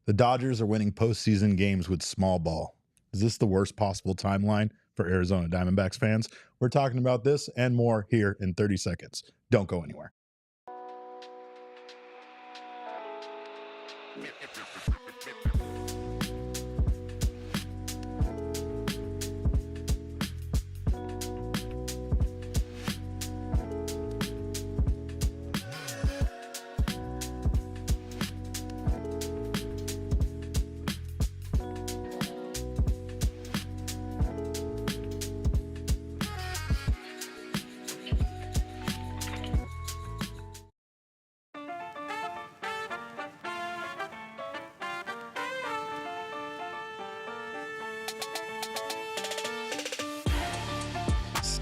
The Dodgers are winning postseason games with small ball. Is this the worst possible timeline for Arizona Diamondbacks fans? We're talking about this and more here in 30 seconds. Don't go anywhere.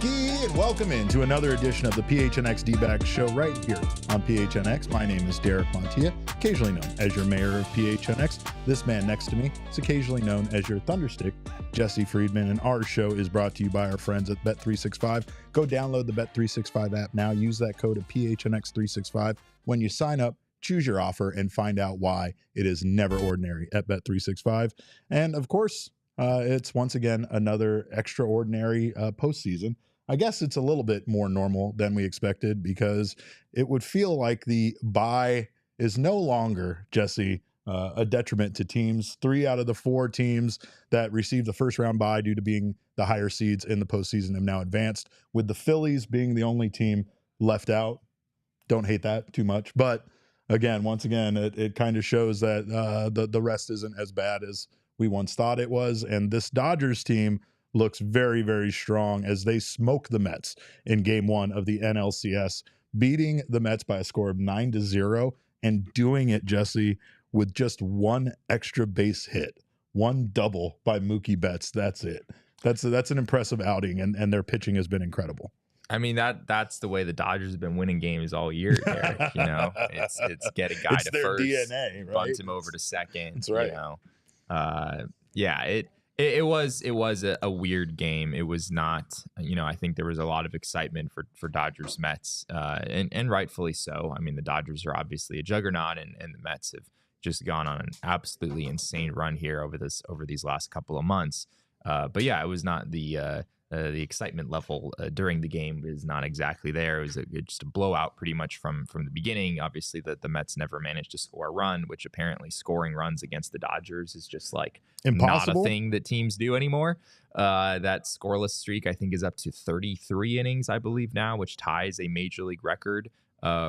And welcome into another edition of the PHNX D-Bag Show right here on PHNX. My name is Derek Montilla, occasionally known as your mayor of PHNX. This man next to me is occasionally known as your Thunderstick, Jesse Friedman, and our show is brought to you by our friends at Bet365. Go download the Bet365 app now. Use that code of PHNX365 when you sign up. Choose your offer and find out why it is never ordinary at Bet365. And of course, it's once again another extraordinary postseason. I guess it's a little bit more normal than we expected because it would feel like the bye is no longer, Jesse, a detriment to teams. 3 out of the 4 teams that received the first round bye due to being the higher seeds in the postseason have now advanced, with the Phillies being the only team left out. Don't hate that too much. But again, once again, it kind of shows that the rest isn't as bad as we once thought it was. And this Dodgers team looks very, very strong as they smoke the Mets in game 1 of the NLCS, beating the Mets by a score of 9-0 and doing it, Jesse, with just one extra base hit, one double by Mookie Betts. That's it. That's an impressive outing, and their pitching has been incredible. I mean, that's the way the Dodgers have been winning games all year, Derek. You know, it's get a guy it's to their first, DNA, right? bunt him over to second. That's right. You know, It was a weird game. It was not, I think there was a lot of excitement for Dodgers Mets, and rightfully so. I mean, the Dodgers are obviously a juggernaut, and the Mets have just gone on an absolutely insane run here over these last couple of months. But yeah, it was not the excitement level during the game is not exactly there. It was just a blowout pretty much from the beginning. Obviously, the Mets never managed to score a run, which apparently scoring runs against the Dodgers is just like impossible. Not a thing that teams do anymore. That scoreless streak, I think, is up to 33 innings, I believe now, which ties a major league record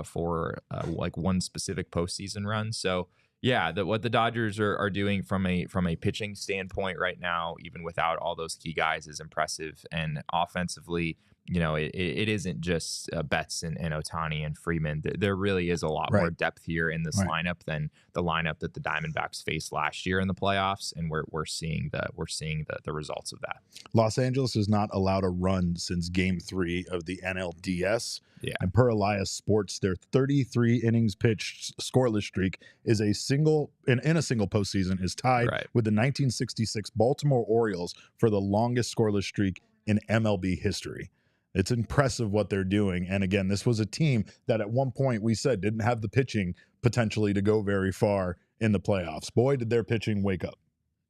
for like one specific postseason run. So yeah, what the Dodgers are doing from a pitching standpoint right now, even without all those key guys, is impressive. And offensively, it isn't just Betts and Ohtani and Freeman. There really is a lot more depth here in this lineup than the lineup that the Diamondbacks faced last year in the playoffs, and we're seeing the results of that. Los Angeles has not allowed a run since Game 3 of the NLDS. Yeah. And per Elias Sports, their 33 innings pitched scoreless streak is in a single postseason is tied with the 1966 Baltimore Orioles for the longest scoreless streak in MLB history. It's impressive what they're doing. And again, this was a team that at one point we said didn't have the pitching potentially to go very far in the playoffs. Boy, did their pitching wake up.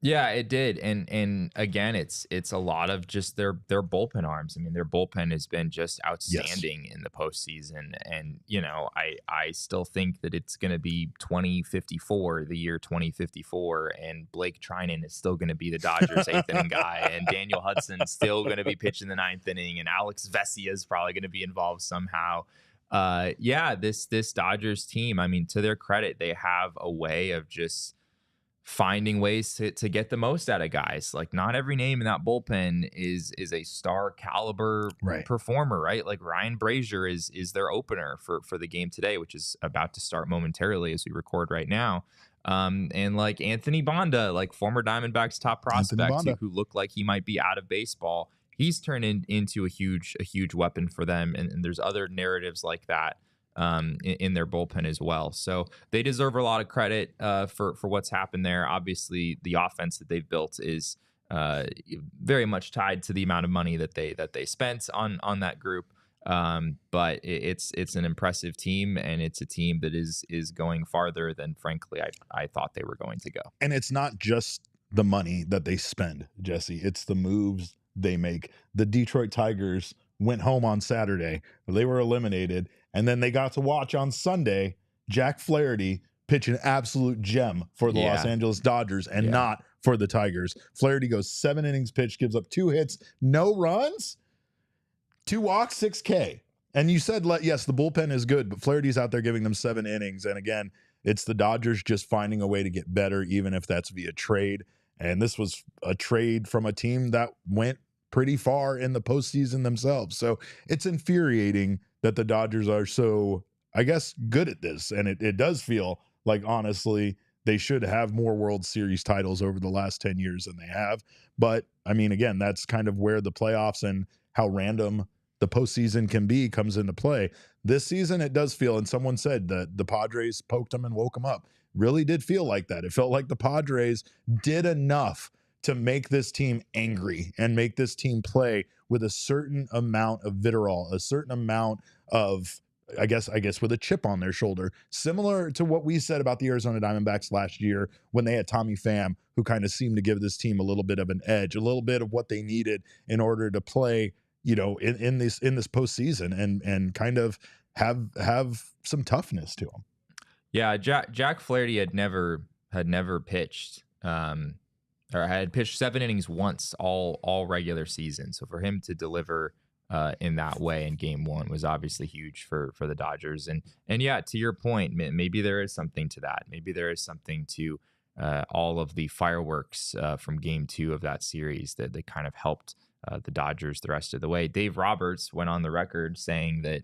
Yeah, it did. And again, it's a lot of just their bullpen arms. I mean, their bullpen has been just outstanding in the postseason. And, I still think that it's going to be 2054, the year 2054, and Blake Trinan is still going to be the Dodgers' 8th inning guy, and Daniel Hudson's still going to be pitching the 9th inning, and Alex Vesia is probably going to be involved somehow. This Dodgers team, I mean, to their credit, they have a way of just finding ways to get the most out of guys. Like, not every name in that bullpen is a star caliber performer, right? Like Ryan Brazier is their opener for the game today, which is about to start momentarily as we record right now. And like Anthony Banda, like former Diamondbacks top prospect who looked like he might be out of baseball, he's turned into a huge weapon for them. And there's other narratives like that in their bullpen as well. So they deserve a lot of credit for what's happened there. Obviously, the offense that they've built is very much tied to the amount of money that they spent on that group. But it's an impressive team, and it's a team that is going farther than frankly I thought they were going to go. And it's not just the money that they spend, Jesse. It's the moves they make. The Detroit Tigers went home on Saturday. They were eliminated, and then they got to watch on Sunday Jack Flaherty pitch an absolute gem for the Los Angeles Dodgers and not for the Tigers. Flaherty goes 7 innings pitched, gives up 2 hits, no runs, 2 walks, 6K. And you said, yes, the bullpen is good, but Flaherty's out there giving them 7 innings. And again, it's the Dodgers just finding a way to get better, even if that's via trade. And this was a trade from a team that went pretty far in the postseason themselves. So it's infuriating that the Dodgers are so, I guess, good at this. And it does feel like, honestly, they should have more World Series titles over the last 10 years than they have. But, I mean, again, that's kind of where the playoffs and how random the postseason can be comes into play. This season, it does feel, and someone said that the Padres poked them and woke them up. Really did feel like that. It felt like the Padres did enough to make this team angry and make this team play with a certain amount of vitriol, a certain amount of, I guess with a chip on their shoulder, similar to what we said about the Arizona Diamondbacks last year when they had Tommy Pham, who kind of seemed to give this team a little bit of an edge, a little bit of what they needed in order to play, in this postseason and kind of have some toughness to them. Yeah, Jack Flaherty had never pitched, or had pitched 7 innings once all regular season. So for him to deliver in that way in Game 1 was obviously huge for the Dodgers. And yeah, to your point, maybe there is something to that. Maybe there is something to all of the fireworks from Game 2 of that series that kind of helped the Dodgers the rest of the way. Dave Roberts went on the record saying that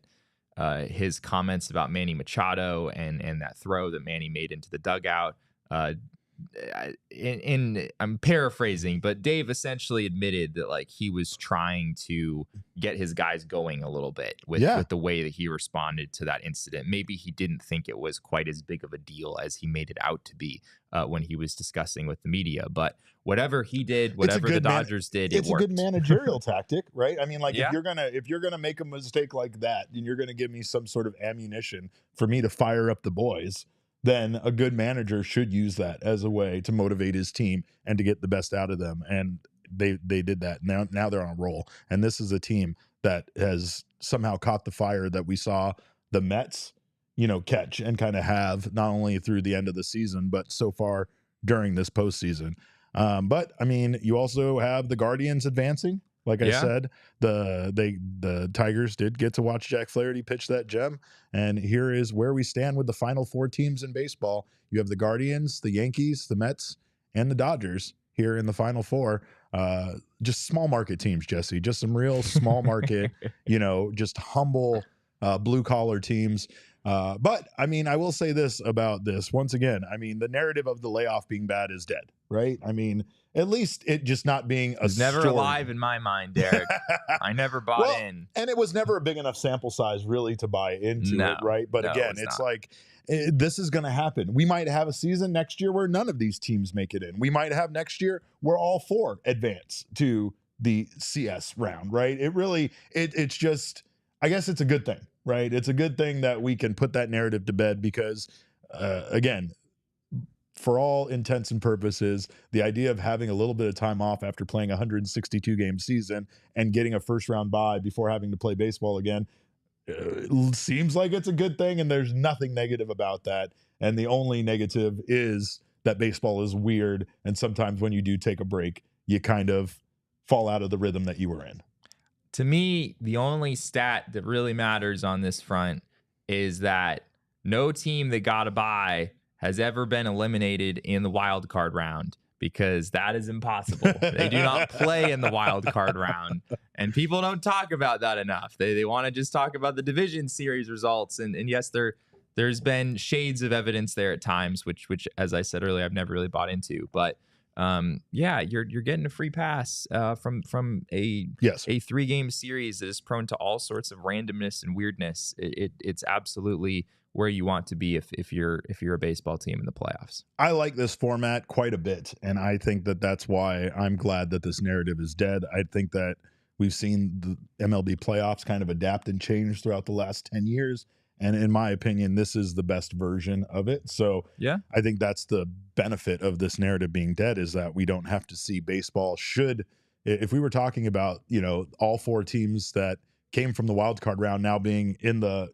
his comments about Manny Machado and that throw that Manny made into the dugout, I'm paraphrasing, but Dave essentially admitted that like he was trying to get his guys going a little bit with the way that he responded to that incident. Maybe he didn't think it was quite as big of a deal as he made it out to be when he was discussing with the media. But whatever he did, whatever the Dodgers did, it worked. It's a good managerial tactic, right? I mean, like if you're gonna make a mistake like that, and you're gonna give me some sort of ammunition for me to fire up the boys, then a good manager should use that as a way to motivate his team and to get the best out of them. And they did that. Now they're on a roll. And this is a team that has somehow caught the fire that we saw the Mets, catch and kind of have not only through the end of the season, but so far during this postseason. But I mean, you also have the Guardians advancing. Like I said, the Tigers did get to watch Jack Flaherty pitch that gem. And here is where we stand with the final 4 teams in baseball. You have the Guardians, the Yankees, the Mets, and the Dodgers here in the final 4. Just small market teams, Jesse. Just some real small market, just humble blue collar teams. But I mean, I will say this about this once again. I mean, the narrative of the layoff being bad is dead, right? I mean, at least it just not being a never alive in my mind, Derek. I never bought in. And it was never a big enough sample size really to buy into it, right? But again, it's like this is going to happen. We might have a season next year where none of these teams make it in. We might have next year where all 4 advance to the CS round, right? It's just, I guess it's a good thing, right? It's a good thing that we can put that narrative to bed because, again, for all intents and purposes, the idea of having a little bit of time off after playing a 162-game season and getting a first-round bye before having to play baseball again seems like it's a good thing, and there's nothing negative about that. And the only negative is that baseball is weird, and sometimes when you do take a break, you kind of fall out of the rhythm that you were in. To me, the only stat that really matters on this front is that no team that got a bye has ever been eliminated in the wild card round, because that is impossible. They do not play in the wild card round, and people don't talk about that enough. They want to just talk about the division series results, and yes, there's been shades of evidence there at times, which as I said earlier, I've never really bought into. But you're getting a free pass from a 3-game series that is prone to all sorts of randomness and weirdness. It's absolutely where you want to be if you're a baseball team in the playoffs. I like this format quite a bit, and I think that that's why I'm glad that this narrative is dead. I think that We've seen the MLB playoffs kind of adapt and change throughout the last 10 years. And in my opinion, this is the best version of it. So yeah, I think that's the benefit of this narrative being dead, is that we don't have to see baseball. If we were talking about, all 4 teams that came from the wild card round now being in the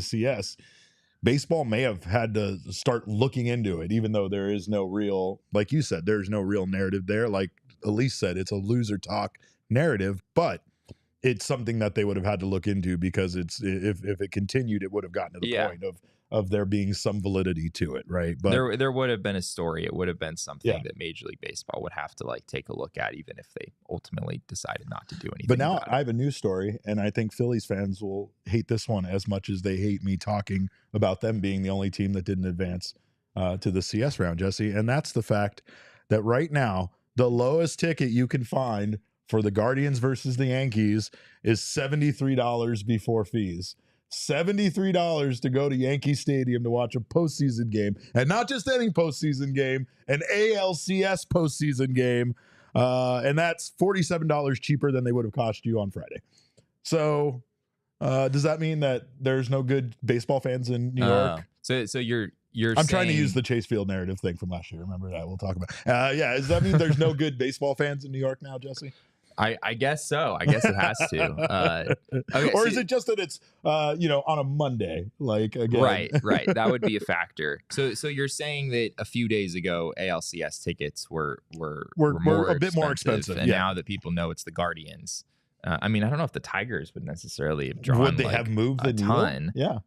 CS, baseball may have had to start looking into it, even though there is no real, like you said, there's no real narrative there. Like Elise said, it's a loser talk narrative, but it's something that they would have had to look into, because if it continued, it would have gotten to the point of there being some validity to it, right? But there would have been a story. It would have been something that Major League Baseball would have to take a look at, even if they ultimately decided not to do anything. But now I have a new story, and I think Phillies fans will hate this one as much as they hate me talking about them being the only team that didn't advance to the CS round, Jesse. And that's the fact that right now, the lowest ticket you can find for the Guardians versus the Yankees is $73 before fees. $73 to go to Yankee Stadium to watch a postseason game, and not just any postseason game, an ALCS postseason game. And that's $47 cheaper than they would have cost you on Friday. So does that mean that there's no good baseball fans in New York? So you're I'm trying to use the Chase Field narrative thing from last year. Remember that? We'll talk about. Does that mean there's no good baseball fans in New York now, Jesse? I guess so. I guess it has to. Okay, or is it just that it's on a Monday? Like, again. Right. That would be a factor. So you're saying that a few days ago ALCS tickets were more a bit more expensive, and now that people know it's the Guardians. I mean, I don't know if the Tigers would necessarily have drawn. Would they have moved the ton? Yeah.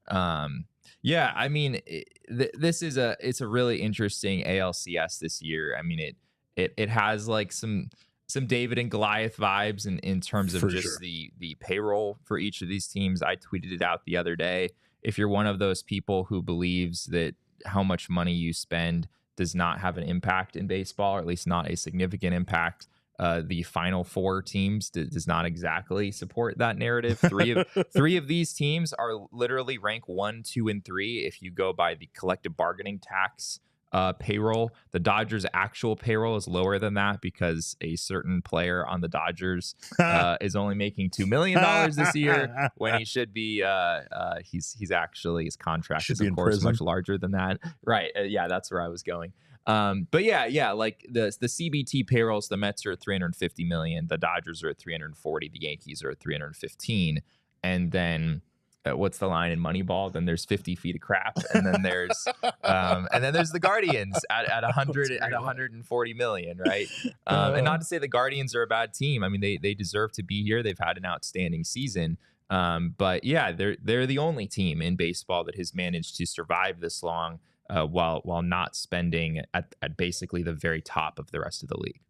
Yeah. I mean, it's a really interesting ALCS this year. I mean, it has some David and Goliath vibes in terms of the payroll for each of these teams. I tweeted it out the other day. If you're one of those people who believes that how much money you spend does not have an impact in baseball, or at least not a significant impact, the final 4 teams does not exactly support that narrative. Three of these teams are literally rank 1, 2, and 3 if you go by the collective bargaining tax payroll. The Dodgers' actual payroll is lower than that because a certain player on the Dodgers is only making $2 million this year, when he should be he's actually, his contract is of course much larger than that. Right. That's where I was going. But like the CBT payrolls, the Mets are at $350 million, the Dodgers are at $340, the Yankees are at $315, and then what's the line in Moneyball? Then there's 50 feet of crap, and then there's the Guardians at 140 million, right? And not to say the Guardians are a bad team. I mean, they deserve to be here. They've had an outstanding season. But yeah, they're the only team in baseball that has managed to survive this long while not spending at basically the very top of the rest of the league.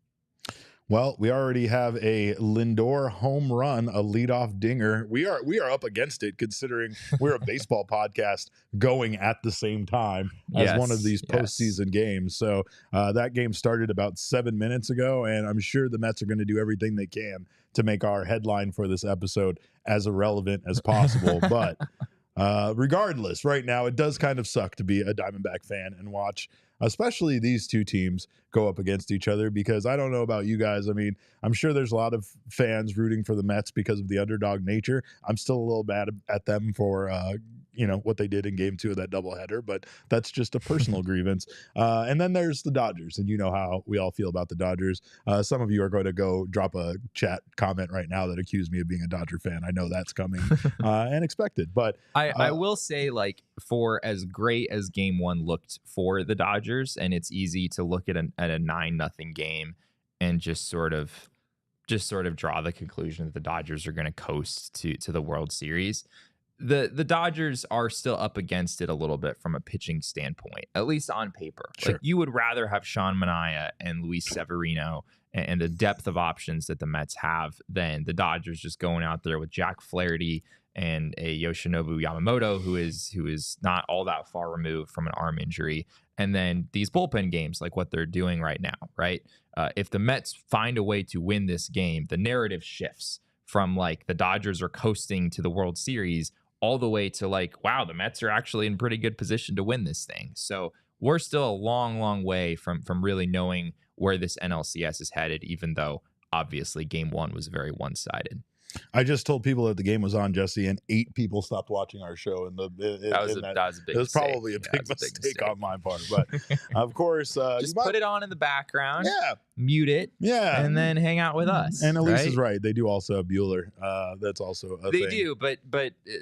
Well, we already have a Lindor home run, a leadoff dinger. We are up against it, considering we're a baseball podcast going at the same time as one of these postseason games. So that game started about 7 minutes ago, and I'm sure the Mets are going to do everything they can to make our headline for this episode as irrelevant as possible. But regardless, right now, it does kind of suck to be a Diamondback fan and watch especially these two teams go up against each other, because I don't know about you guys. I mean, I'm sure there's a lot of fans rooting for the Mets because of the underdog nature. I'm still a little bad at them for, what they did in game 2 of that doubleheader, but that's just a personal grievance. And then there's the Dodgers, and you know how we all feel about the Dodgers. Some of you are going to go drop a chat comment right now that accuse me of being a Dodger fan. I know that's coming and expected, but I will say, like, for as great as game 1 looked for the Dodgers, and it's easy to look at a 9-0 game and just sort of draw the conclusion that the Dodgers are going to coast to the World Series. The Dodgers are still up against it a little bit from a pitching standpoint, at least on paper. Sure. Like, you would rather have Sean Manaea and Luis Severino and the depth of options that the Mets have than the Dodgers just going out there with Jack Flaherty and a Yoshinobu Yamamoto, who is not all that far removed from an arm injury. And then these bullpen games, like what they're doing right now, right? If the Mets find a way to win this game, the narrative shifts from, like, the Dodgers are coasting to the World Series all the way to, like, wow, the Mets are actually in pretty good position to win this thing. So we're still a long, long way from really knowing where this NLCS is headed, even though obviously game 1 was very one-sided. I just told people that the game was on, Jesse, and 8 people stopped watching our show. And that was a big it was mistake. probably a big mistake on my part. But of course, just put it on in the background. Yeah. Mute it. Yeah. And then hang out with us. And Elise is right. They do also have Bueller. That's also a thing. They do, but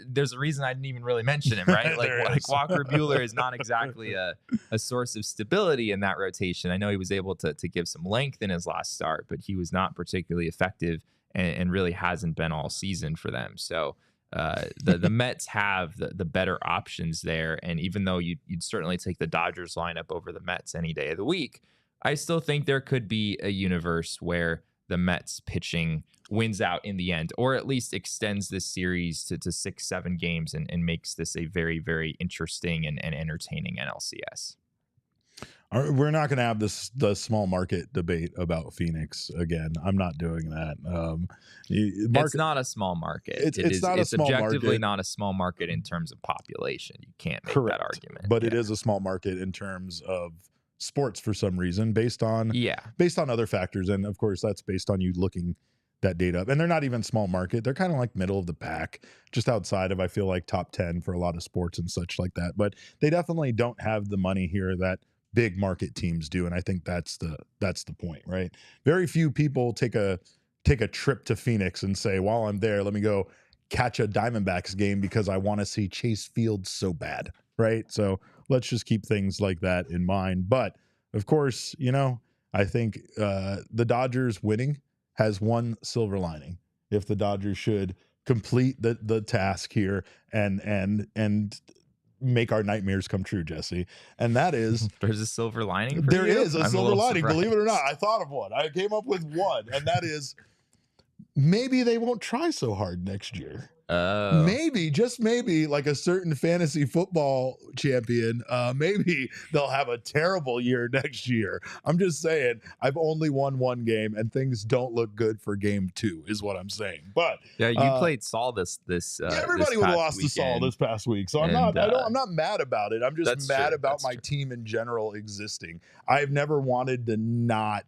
there's a reason I didn't even really mention him, right? like Walker Bueller is not exactly a source of stability in that rotation. I know he was able to give some length in his last start, but he was not particularly effective. And really hasn't been all season for them. So the Mets have the better options there. And even though you'd certainly take the Dodgers lineup over the Mets any day of the week, I still think there could be a universe where the Mets pitching wins out in the end, or at least extends this series to 6-7 games and makes this a very, very interesting and entertaining NLCS. We're not going to have the small market debate about Phoenix again. I'm not doing that. It's not a small market. It's objectively not a small market in terms of population. You can't make that argument. But it is a small market in terms of sports for some reason, based on other factors. And of course, that's based on you looking that data up. And they're not even small market. They're kind of like middle of the pack, just outside of, I feel like, top 10 for a lot of sports and such like that. But they definitely don't have the money here that big market teams do, and I think that's the point, right? Very few people take a trip to Phoenix and say, while I'm there, let me go catch a Diamondbacks game because I want to see Chase Field so bad, right? So let's just keep things like that in mind. But of course, I think the Dodgers winning has one silver lining. If the Dodgers should complete the task here and make our nightmares come true, Jesse. And that is there's a silver lining. There is a silver lining, believe it or not. I thought of one. I came up with one, and that is maybe they won't try so hard next year. Maybe, just maybe, like a certain fantasy football champion, maybe they'll have a terrible year next year. I'm just saying, I've only won one game, and things don't look good for game 2, is what I'm saying. But yeah, you played Saul this everybody would have lost to Saul this past week, so I'm not mad about it. I'm just mad about my team in general existing. I've never wanted to not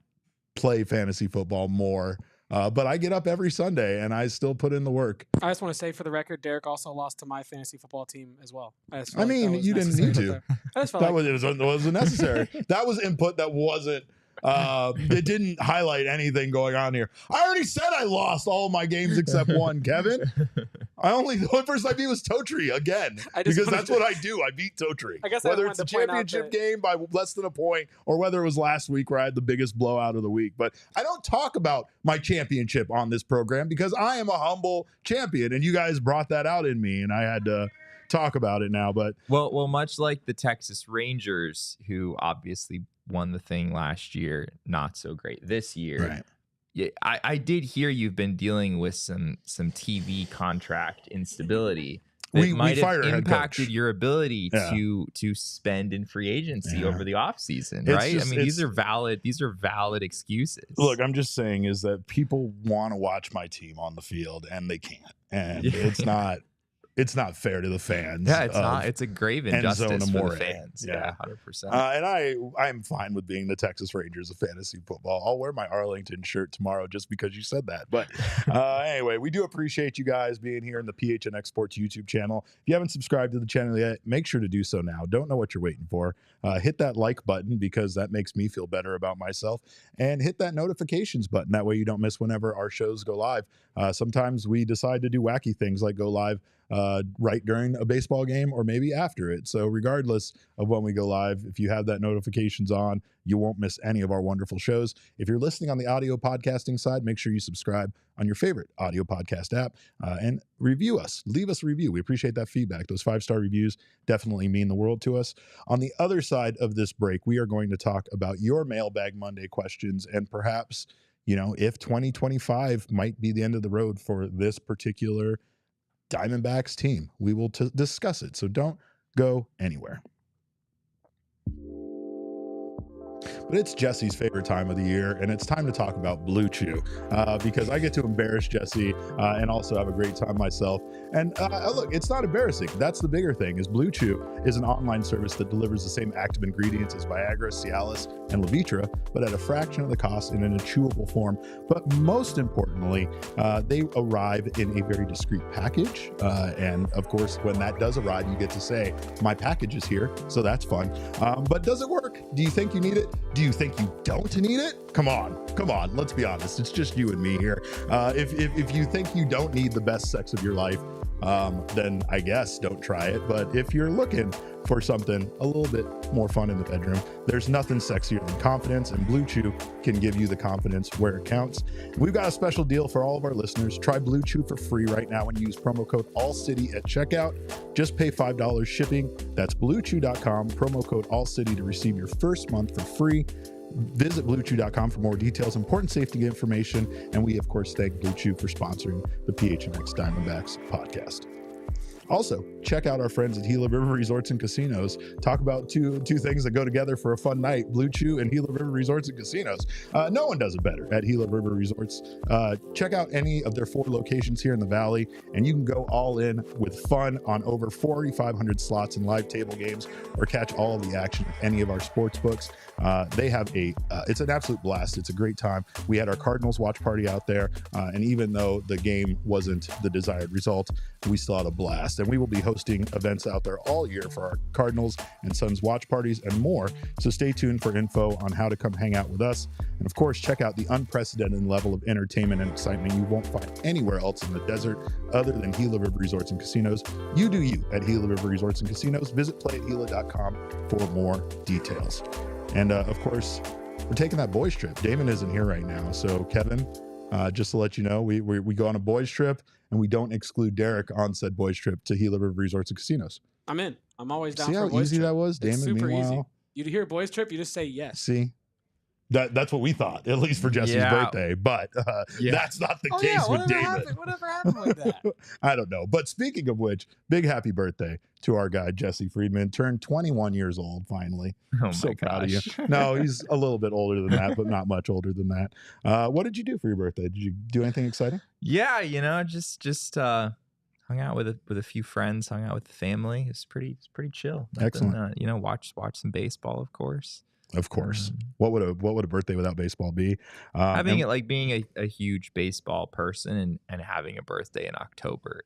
play fantasy football more. But I get up every Sunday and I still put in the work. I just want to say, for the record, Derek also lost to my fantasy football team as well. I mean, you didn't need to. It wasn't necessary. That was input that wasn't. It didn't highlight anything going on here. I already said I lost all of my games except one, Kevin. The only person I beat was Totri again, because that's what I do. I beat Totri. I guess whether it's a championship game by less than a point or whether it was last week where I had the biggest blowout of the week. But I don't talk about my championship on this program because I am a humble champion, and you guys brought that out in me, and I had to talk about it now. But well, much like the Texas Rangers, who obviously won the thing last year, not so great this year. Right. Yeah, I did hear you've been dealing with some TV contract instability that might have impacted your ability to spend in free agency over the offseason, right? I mean, these are valid excuses. Look, I'm just saying is that people want to watch my team on the field and they can't, and it's not fair to the fans. Yeah, it's not. It's a grave injustice for the fans. Yeah, 100%. And I'm fine with being the Texas Rangers of fantasy football. I'll wear my Arlington shirt tomorrow just because you said that. But anyway, we do appreciate you guys being here in the PHNX Sports YouTube channel. If you haven't subscribed to the channel yet, make sure to do so now. Don't know what you're waiting for. Hit that like button because that makes me feel better about myself. And hit that notifications button. That way you don't miss whenever our shows go live. Sometimes we decide to do wacky things like go live right during a baseball game or maybe after it. So regardless of when we go live, if you have that notifications on, you won't miss any of our wonderful shows. If you're listening on the audio podcasting side, make sure you subscribe on your favorite audio podcast app and review us. Leave us a review. We appreciate that feedback. Those 5-star reviews definitely mean the world to us. On the other side of this break, we are going to talk about your Mailbag Monday questions and perhaps, if 2025 might be the end of the road for this particular Diamondbacks team. We will discuss it, so don't go anywhere. but it's Jesse's favorite time of the year, and it's time to talk about Blue Chew because I get to embarrass Jesse and also have a great time myself. And look, it's not embarrassing. That's the bigger thing. Is Blue Chew is an online service that delivers the same active ingredients as Viagra, Cialis, and Levitra, but at a fraction of the cost in a chewable form. But most importantly, they arrive in a very discreet package. And of course, when that does arrive, you get to say, my package is here. So that's fun. But does it work? Do you think you need it? Do you think you don't need it? Come on. Let's be honest. It's just you and me here. If you think you don't need the best sex of your life, then I guess don't try it. But if you're looking for something a little bit more fun in the bedroom, there's nothing sexier than confidence, and Blue Chew can give you the confidence where it counts. We've got a special deal for all of our listeners. Try Blue Chew for free right now and use promo code ALLCITY at checkout. Just pay $5 shipping. That's bluechew.com, promo code ALLCITY to receive your first month for free. Visit bluechew.com for more details, important safety information, and we, of course, thank Blue Chew for sponsoring the PHNX Diamondbacks podcast. Also, check out our friends at Gila River Resorts and Casinos. Talk about two things that go together for a fun night: Blue Chew and Gila River Resorts and Casinos. No one does it better at Gila River Resorts. Check out any of their 4 locations here in the Valley, and you can go all in with fun on over 4,500 slots and live table games, or catch all of the action at any of our sports books. They have it's an absolute blast. It's a great time. We had our Cardinals watch party out there, and even though the game wasn't the desired result, we still had a blast. And we will be hosting events out there all year for our Cardinals and Suns watch parties and more. So stay tuned for info on how to come hang out with us. And of course, check out the unprecedented level of entertainment and excitement you won't find anywhere else in the desert other than Gila River Resorts and Casinos. You do you at Gila River Resorts and Casinos. Visit playatgila.com for more details. And of course, we're taking that boys trip. Damon isn't here right now. So Kevin, just to let you know, we go on a boys trip, and we don't exclude Derek on said boys trip to Gila River Resorts and Casinos. I'm in. I'm always down See for how a boys easy trip. that was, Damon? It's super meanwhile, easy. You hear boys trip, you just say yes. See? That's what we thought, at least for Jesse's birthday. But that's not the case with David. Whatever happened with that? I don't know. But speaking of which, big happy birthday to our guy, Jesse Friedman. Turned 21 years old, finally. Oh, so my proud of gosh. you. No, he's a little bit older than that, but not much older than that. What did you do for your birthday? Did you do anything exciting? Yeah, just hung out with a few friends, hung out with the family. It's pretty chill. Excellent. Watch some baseball, of course. Of course. What would a birthday without baseball be? Being a huge baseball person and having a birthday in October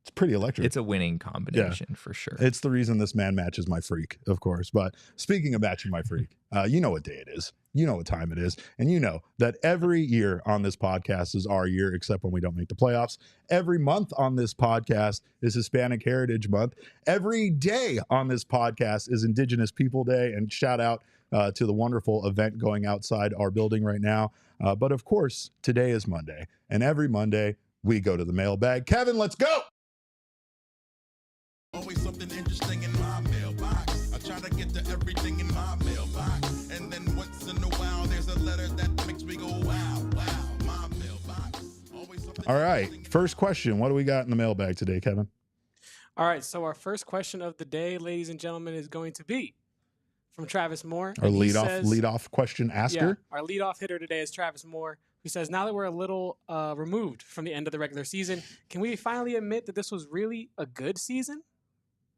it's pretty electric. It's a winning combination for sure. It's the reason this man matches my freak, of course. But speaking of matching my freak, you know what day it is. You know what time it is. And you know that every year on this podcast is our year, except when we don't make the playoffs. Every month on this podcast is Hispanic Heritage Month. Every day on this podcast is Indigenous People Day. And shout out to the wonderful event going outside our building right now. But of course, today is Monday. And every Monday, we go to the mailbag. Kevin, let's go. Always something interesting in my mailbox. I try to get to everything in my mailbox. And then once in a while, there's a letter that makes me go, wow, my mailbox. Always something. All right. First question. What do we got in the mailbag today, Kevin? All right. So our first question of the day, ladies and gentlemen, is going to be from Travis Moore. Our lead-off question asker. Yeah, our leadoff hitter today is Travis Moore, who says, now that we're a little removed from the end of the regular season, can we finally admit that this was really a good season?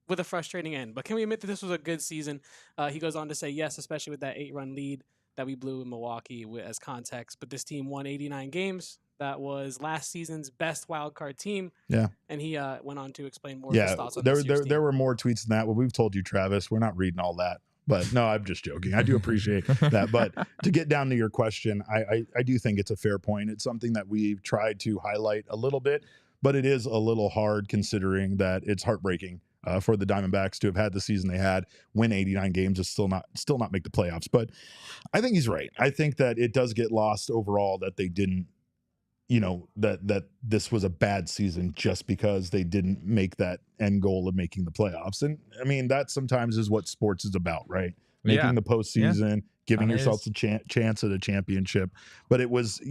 With a frustrating end. But can we admit that this was a good season? He goes on to say, yes, especially with that 8-run lead that we blew in Milwaukee as context. But this team won 89 games. That was last season's best wild card team. Yeah. And he went on to explain more of his thoughts on there were more tweets than that. Well, we've told you, Travis, we're not reading all that. But no, I'm just joking. I do appreciate that. But to get down to your question, I do think it's a fair point. It's something that we've tried to highlight a little bit, but it is a little hard considering that it's heartbreaking for the Diamondbacks to have had the season they had, win 89 games, and still not make the playoffs. But I think he's right. I think that it does get lost overall that they didn't, that this was a bad season just because they didn't make that end goal of making the playoffs. And I mean, that sometimes is what sports is about, right? Making the postseason, giving yourself a chance at a championship. But it was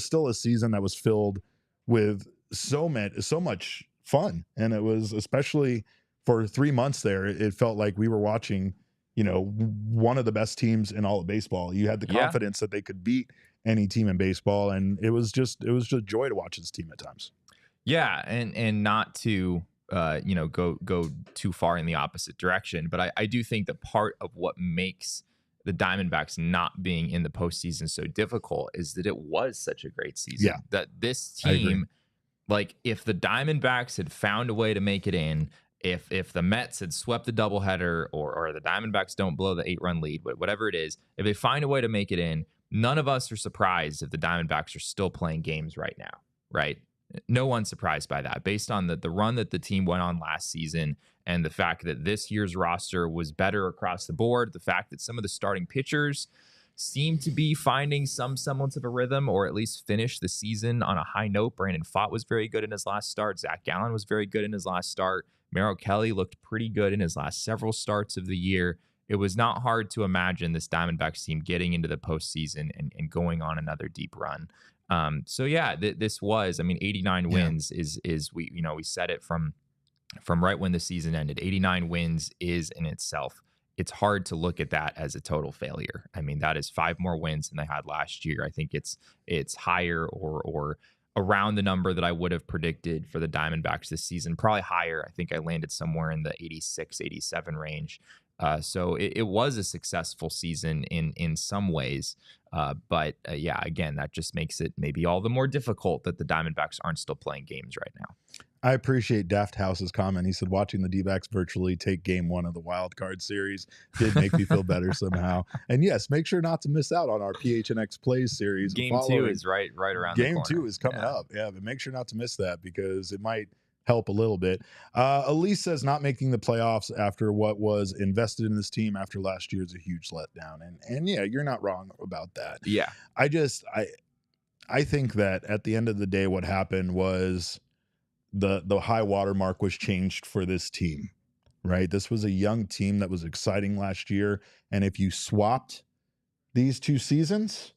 still a season that was filled with so much fun. And it was, especially for 3 months there, it felt like we were watching one of the best teams in all of baseball. You had the confidence that they could beat any team in baseball, and it was just joy to watch this team at times. Yeah, and not to go too far in the opposite direction, but I do think that part of what makes the Diamondbacks not being in the postseason so difficult is that it was such a great season. Yeah, that this team, like, if the Diamondbacks had found a way to make it in, if the Mets had swept the doubleheader, or the Diamondbacks don't blow the 8-run lead, whatever it is, if they find a way to make it in, none of us are surprised if the Diamondbacks are still playing games right now, right? No one's surprised by that, based on the run that the team went on last season, and the fact that this year's roster was better across the board, the fact that some of the starting pitchers seem to be finding some semblance of a rhythm, or at least finish the season on a high note. Brandon Pfaadt was very good in his last start. Zach Gallen was very good in his last start. Merrill Kelly looked pretty good in his last several starts of the year. It was not hard to imagine this Diamondbacks team getting into the postseason and going on another deep run. So yeah, this was, 89 wins is we said it from right when the season ended. 89 wins is in itself, it's hard to look at that as a total failure. I mean, that is 5 more wins than they had last year. I think it's higher or around the number that I would have predicted for the Diamondbacks this season, probably higher. I think I landed somewhere in the 86, 87 range. So it was a successful season in some ways. But again, that just makes it maybe all the more difficult that the Diamondbacks aren't still playing games right now. I appreciate Daft House's comment. He said, watching the D-backs virtually take game 1 of the wild card series did make me feel better somehow. And yes, make sure not to miss out on our PHNX Plays series. Game 2 is right around the corner. Game 2 is coming up. Yeah, but make sure not to miss that, because it might help a little bit. Elise says not making the playoffs after what was invested in this team after last year is a huge letdown. And yeah, you're not wrong about that. Yeah. I think that at the end of the day, what happened was the high water mark was changed for this team, right? This was a young team that was exciting last year. And if you swapped these 2 seasons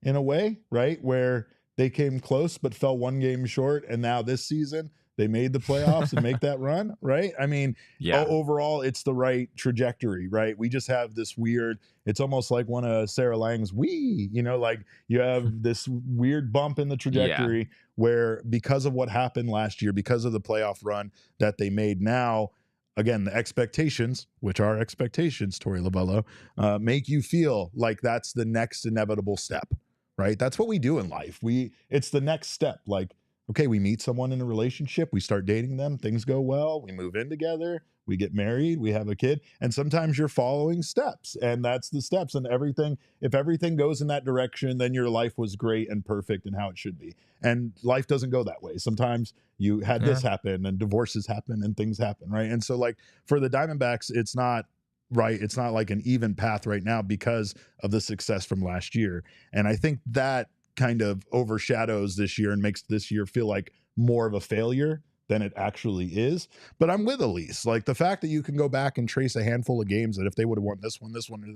in a way, right, where they came close but fell 1 game short, and now this season they made the playoffs and make that run, right? I mean, overall, it's the right trajectory, right? We just have this weird, it's almost like one of Sarah Lang's like you have this weird bump in the trajectory where, because of what happened last year, because of the playoff run that they made now, again, the expectations, which are expectations, Tori Lavello, make you feel like that's the next inevitable step, right? That's what we do in life. It's the next step. Like, okay, we meet someone in a relationship, we start dating them, things go well, we move in together, we get married, we have a kid, and sometimes you're following steps, and that's the steps, and if everything goes in that direction, then your life was great and perfect and how it should be. And life doesn't go that way. Sometimes you had this happen, and divorces happen, and things happen, right? And so, like, for the Diamondbacks, it's not right. It's not like an even path right now because of the success from last year. And I think that kind of overshadows this year and makes this year feel like more of a failure than it actually is. But I'm with Elise. Like, the fact that you can go back and trace a handful of games that if they would have won this one, or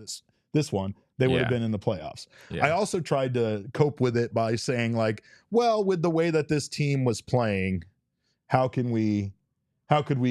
this one, they would have been in the playoffs. I also tried to cope with it by saying, like, well, with the way that this team was playing, how could we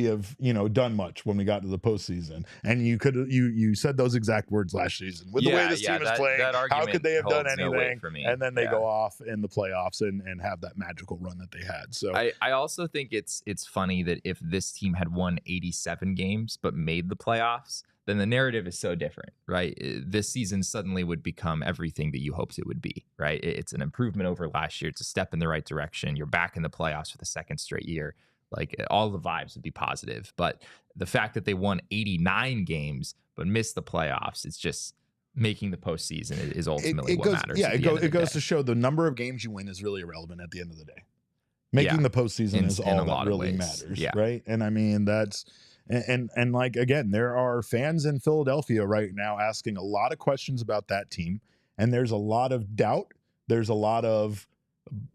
have, done much when we got to the postseason? And you said those exact words last season. With the way this team is playing, how could they have done anything? And then they go off in the playoffs and have that magical run that they had. So I also think it's funny that if this team had won 87 games but made the playoffs, then the narrative is so different, right? This season suddenly would become everything that you hoped it would be, right? It's an improvement over last year. It's a step in the right direction. You're back in the playoffs for the 2nd straight year. Like, all the vibes would be positive. But the fact that they won 89 games but missed the playoffs, it's just making the postseason is ultimately what matters. Yeah, it goes to show the number of games you win is really irrelevant at the end of the day. Making the postseason is all that really matters, right? And I mean, that's and like, again, there are fans in Philadelphia right now asking a lot of questions about that team, and there's a lot of doubt. There's a lot of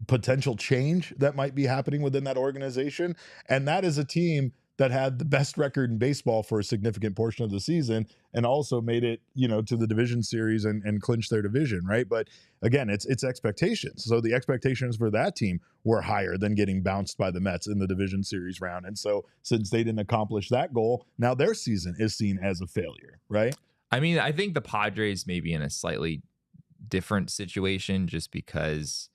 potential change that might be happening within that organization. And that is a team that had the best record in baseball for a significant portion of the season and also made it, to the division series and clinched their division, right? But again, it's expectations. So the expectations for that team were higher than getting bounced by the Mets in the division series round. And so since they didn't accomplish that goal, now their season is seen as a failure, right? I mean, I think the Padres may be in a slightly different situation just because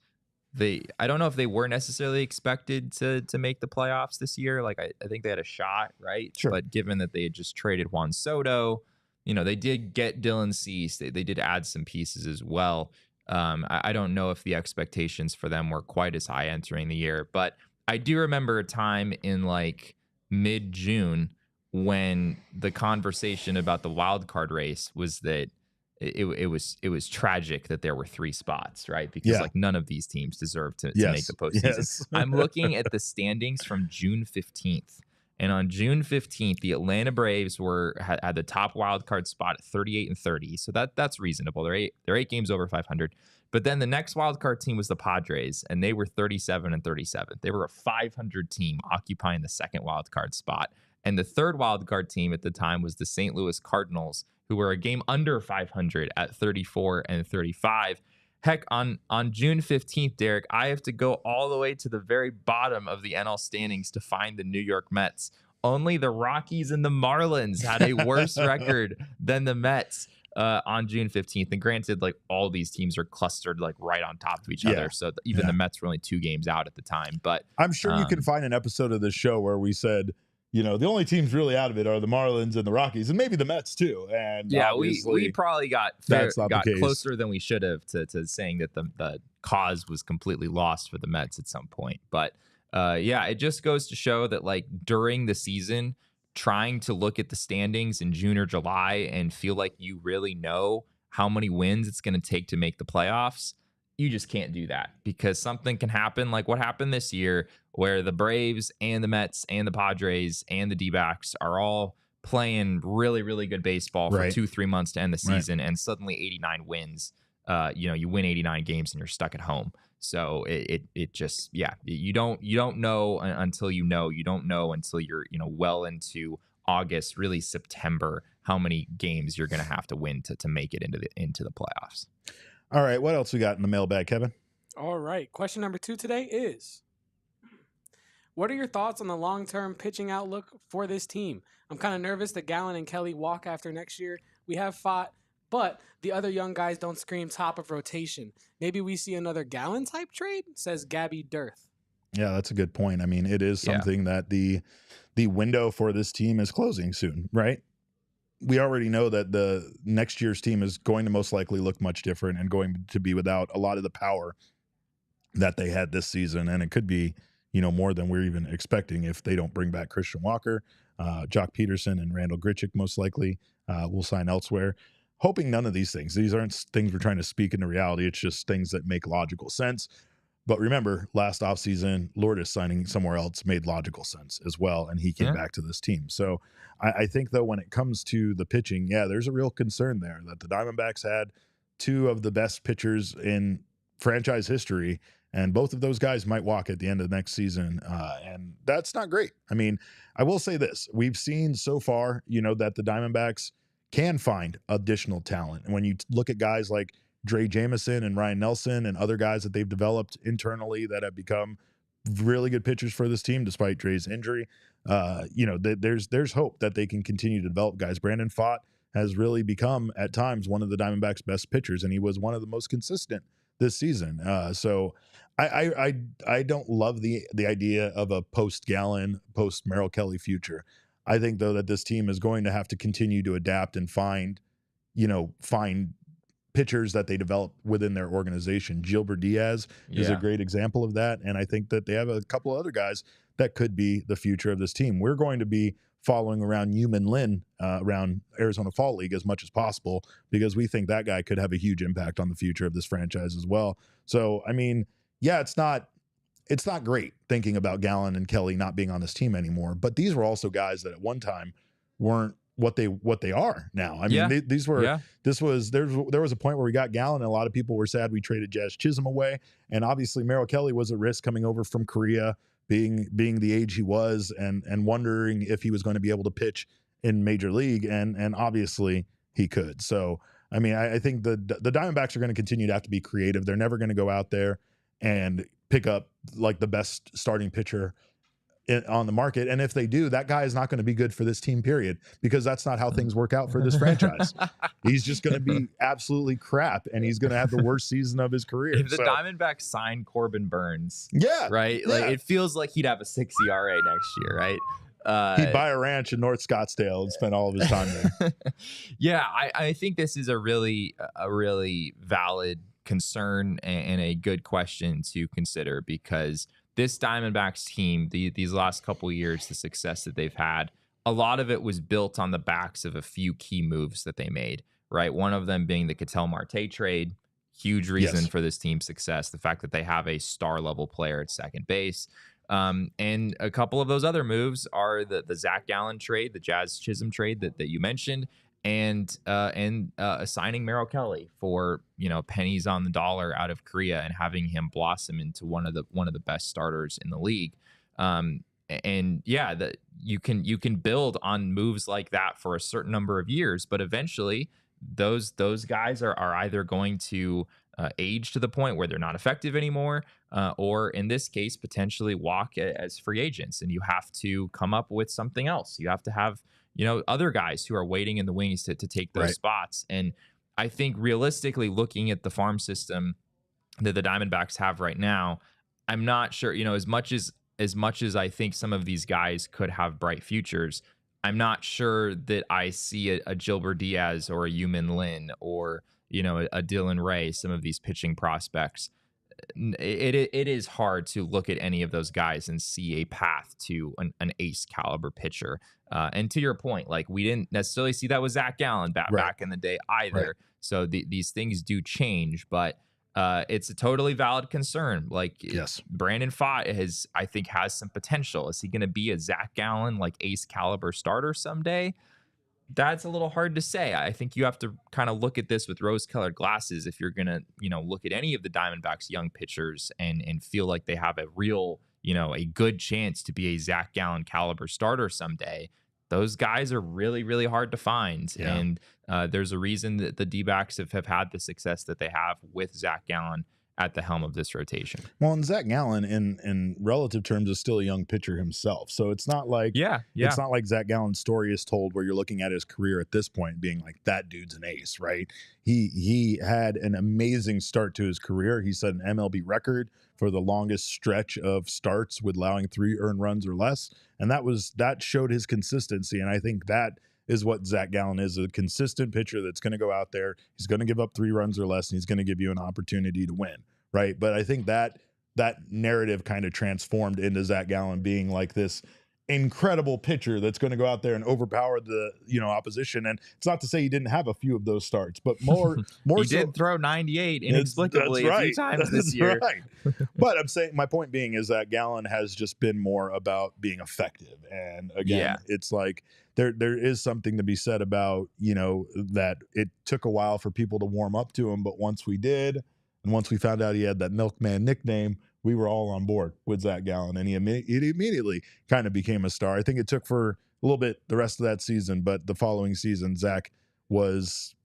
I don't know if they were necessarily expected to make the playoffs this year. Like, I think they had a shot, right? Sure. But given that they had just traded Juan Soto, they did get Dylan Cease. They did add some pieces as well. I don't know if the expectations for them were quite as high entering the year, but I do remember a time in like mid-June when the conversation about the wild card race was that it was tragic that there were 3 spots, right? Because like none of these teams deserve to make the postseason. Yes. I'm looking at the standings from June 15th. And on June 15th, the Atlanta Braves had the top wild card spot at 38-30. So that's reasonable. They're 8 games over 500. But then the next wild card team was the Padres, and they were 37-37. They were a 500 team occupying the second wild card spot. And the third wild card team at the time was the St. Louis Cardinals, who were a game under 500 at 34-35. Heck, on June 15th, Derek, I have to go all the way to the very bottom of the NL standings to find the New York Mets. Only the Rockies and the Marlins had a worse record than the Mets on June 15th. And granted, like all these teams are clustered like right on top of each other. So even the Mets were only 2 games out at the time. But I'm sure you can find an episode of this show where we said, the only teams really out of it are the Marlins and the Rockies, and maybe the Mets too. And we probably got closer than we should have to saying that the cause was completely lost for the Mets at some point. But it just goes to show that like during the season, trying to look at the standings in June or July and feel like you really know how many wins it's going to take to make the playoffs, you just can't do that because something can happen like what happened this year where the Braves and the Mets and the Padres and the D-backs are all playing really, really good baseball for 2-3 months to end the season and suddenly 89 wins. You win 89 games and you're stuck at home. So it just, you don't know until you know. You don't know until you're, well into August, really September, how many games you're going to have to win to make it into the playoffs. All right, what else we got in the mailbag, Kevin? All right, question number 2 today is, what are your thoughts on the long-term pitching outlook for this team? I'm kind of nervous that Gallen and Kelly walk after next year. We have fought, but the other young guys don't scream top of rotation. Maybe we see another Gallen-type trade, says Gabby Dirth. Yeah, that's a good point. I mean, it is something that the window for this team is closing soon, right? We already know that the next year's team is going to most likely look much different and going to be without a lot of the power that they had this season. And it could be, more than we're even expecting if they don't bring back Christian Walker. Jock Peterson and Randall Grichuk most likely will sign elsewhere. Hoping none of these aren't things we're trying to speak into reality. It's just things that make logical sense. But remember, last offseason, Lourdes signing somewhere else made logical sense as well, and he came back to this team. So I think, though, when it comes to the pitching, there's a real concern there that the Diamondbacks had 2 of the best pitchers in franchise history, and both of those guys might walk at the end of the next season, and that's not great. I mean, I will say this. We've seen so far, that the Diamondbacks can find additional talent. And when you look at guys like Drey Jameson and Ryan Nelson and other guys that they've developed internally that have become really good pitchers for this team, despite Drey's injury. There's hope that they can continue to develop guys. Brandon Pfaadt has really become at times one of the Diamondbacks' best pitchers, and he was one of the most consistent this season. So I don't love the idea of a post-Gallen, post-Merrill Kelly future. I think, though, that this team is going to have to continue to adapt and find pitchers that they develop within their organization. Gilbert Diaz is a great example of that. And I think that they have a couple of other guys that could be the future of this team. We're going to be following around Yumin Lin around Arizona Fall League as much as possible because we think that guy could have a huge impact on the future of this franchise as well. So, I mean, it's not great thinking about Gallen and Kelly not being on this team anymore, but these were also guys that at one time weren't what they are now. I mean, there was a point where we got Gallen and a lot of people were sad we traded Jazz Chisholm away. And obviously Merrill Kelly was a risk coming over from Korea, being the age he was and wondering if he was going to be able to pitch in Major League. And obviously he could. So, I mean, I think the Diamondbacks are going to continue to have to be creative. They're never going to go out there and pick up like the best starting pitcher on the market. And if they do, that guy is not going to be good for this team, period, because that's not how things work out for this franchise. He's just going to be absolutely crap, and he's going to have the worst season of his career. If the Diamondbacks sign Corbin Burns, right? Yeah. Like it feels like he'd have a 6 ERA next year, right? He'd buy a ranch in North Scottsdale and spend all of his time there. Yeah, I think this is a really valid concern and a good question to consider, because this Diamondbacks team, these last couple of years, the success that they've had, a lot of it was built on the backs of a few key moves that they made, right? One of them being the Ketel Marte trade, huge reason for this team's success. The fact that they have a star level player at second base. And a couple of those other moves are the Zach Gallen trade, the Jazz Chisholm trade that you mentioned, and assigning Merrill Kelly for, pennies on the dollar out of Korea and having him blossom into one of the best starters in the league. And yeah, you can build on moves like that for a certain number of years, but eventually those guys are either going to age to the point where they're not effective anymore, or in this case, potentially walk as free agents, and you have to come up with something else. You have to have other guys who are waiting in the wings to take those spots. And I think realistically, looking at the farm system that the Diamondbacks have right now, I'm not sure, as much as I think some of these guys could have bright futures, I'm not sure that I see a Gilbert Diaz or a Yumin Lin or, a Dylan Ray, some of these pitching prospects. It is hard to look at any of those guys and see a path to an ace caliber pitcher. And to your point, like, we didn't necessarily see that with Zach Gallen back in the day either. Right. So these things do change, but it's a totally valid concern. Like, Brandon Pfaadt has some potential. Is he going to be a Zach Gallen, like, ace caliber starter someday? That's a little hard to say. I think you have to kind of look at this with rose-colored glasses if you're going to, look at any of the Diamondbacks' young pitchers and feel like they have a real, a good chance to be a Zach Gallen caliber starter someday. Those guys are really, really hard to find. Yeah. And there's a reason that the D-backs have had the success that they have with Zach Gallen at the helm of this rotation. Well, and Zach Gallen in relative terms is still a young pitcher himself. So it's not like, it's not like Zach Gallen's story is told where you're looking at his career at this point being like, that dude's an ace, right? He had an amazing start to his career. He set an MLB record for the longest stretch of starts with allowing 3 earned runs or less. And that showed his consistency. And I think that is what Zach Gallen is, a consistent pitcher that's going to go out there. He's going to give up 3 runs or less, and he's going to give you an opportunity to win, right? But I think that narrative kind of transformed into Zach Gallen being like this incredible pitcher that's going to go out there and overpower the opposition. And it's not to say he didn't have a few of those starts, but more he did throw 98 inexplicably a few times this year. Right. But I'm saying, my point being is that Gallen has just been more about being effective. And again, it's like there is something to be said about, that it took a while for people to warm up to him, but once we did, and once we found out he had that Milkman nickname, we were all on board with Zach Gallen, and he immediately kind of became a star. I think it took for a little bit the rest of that season, but the following season, Zach was,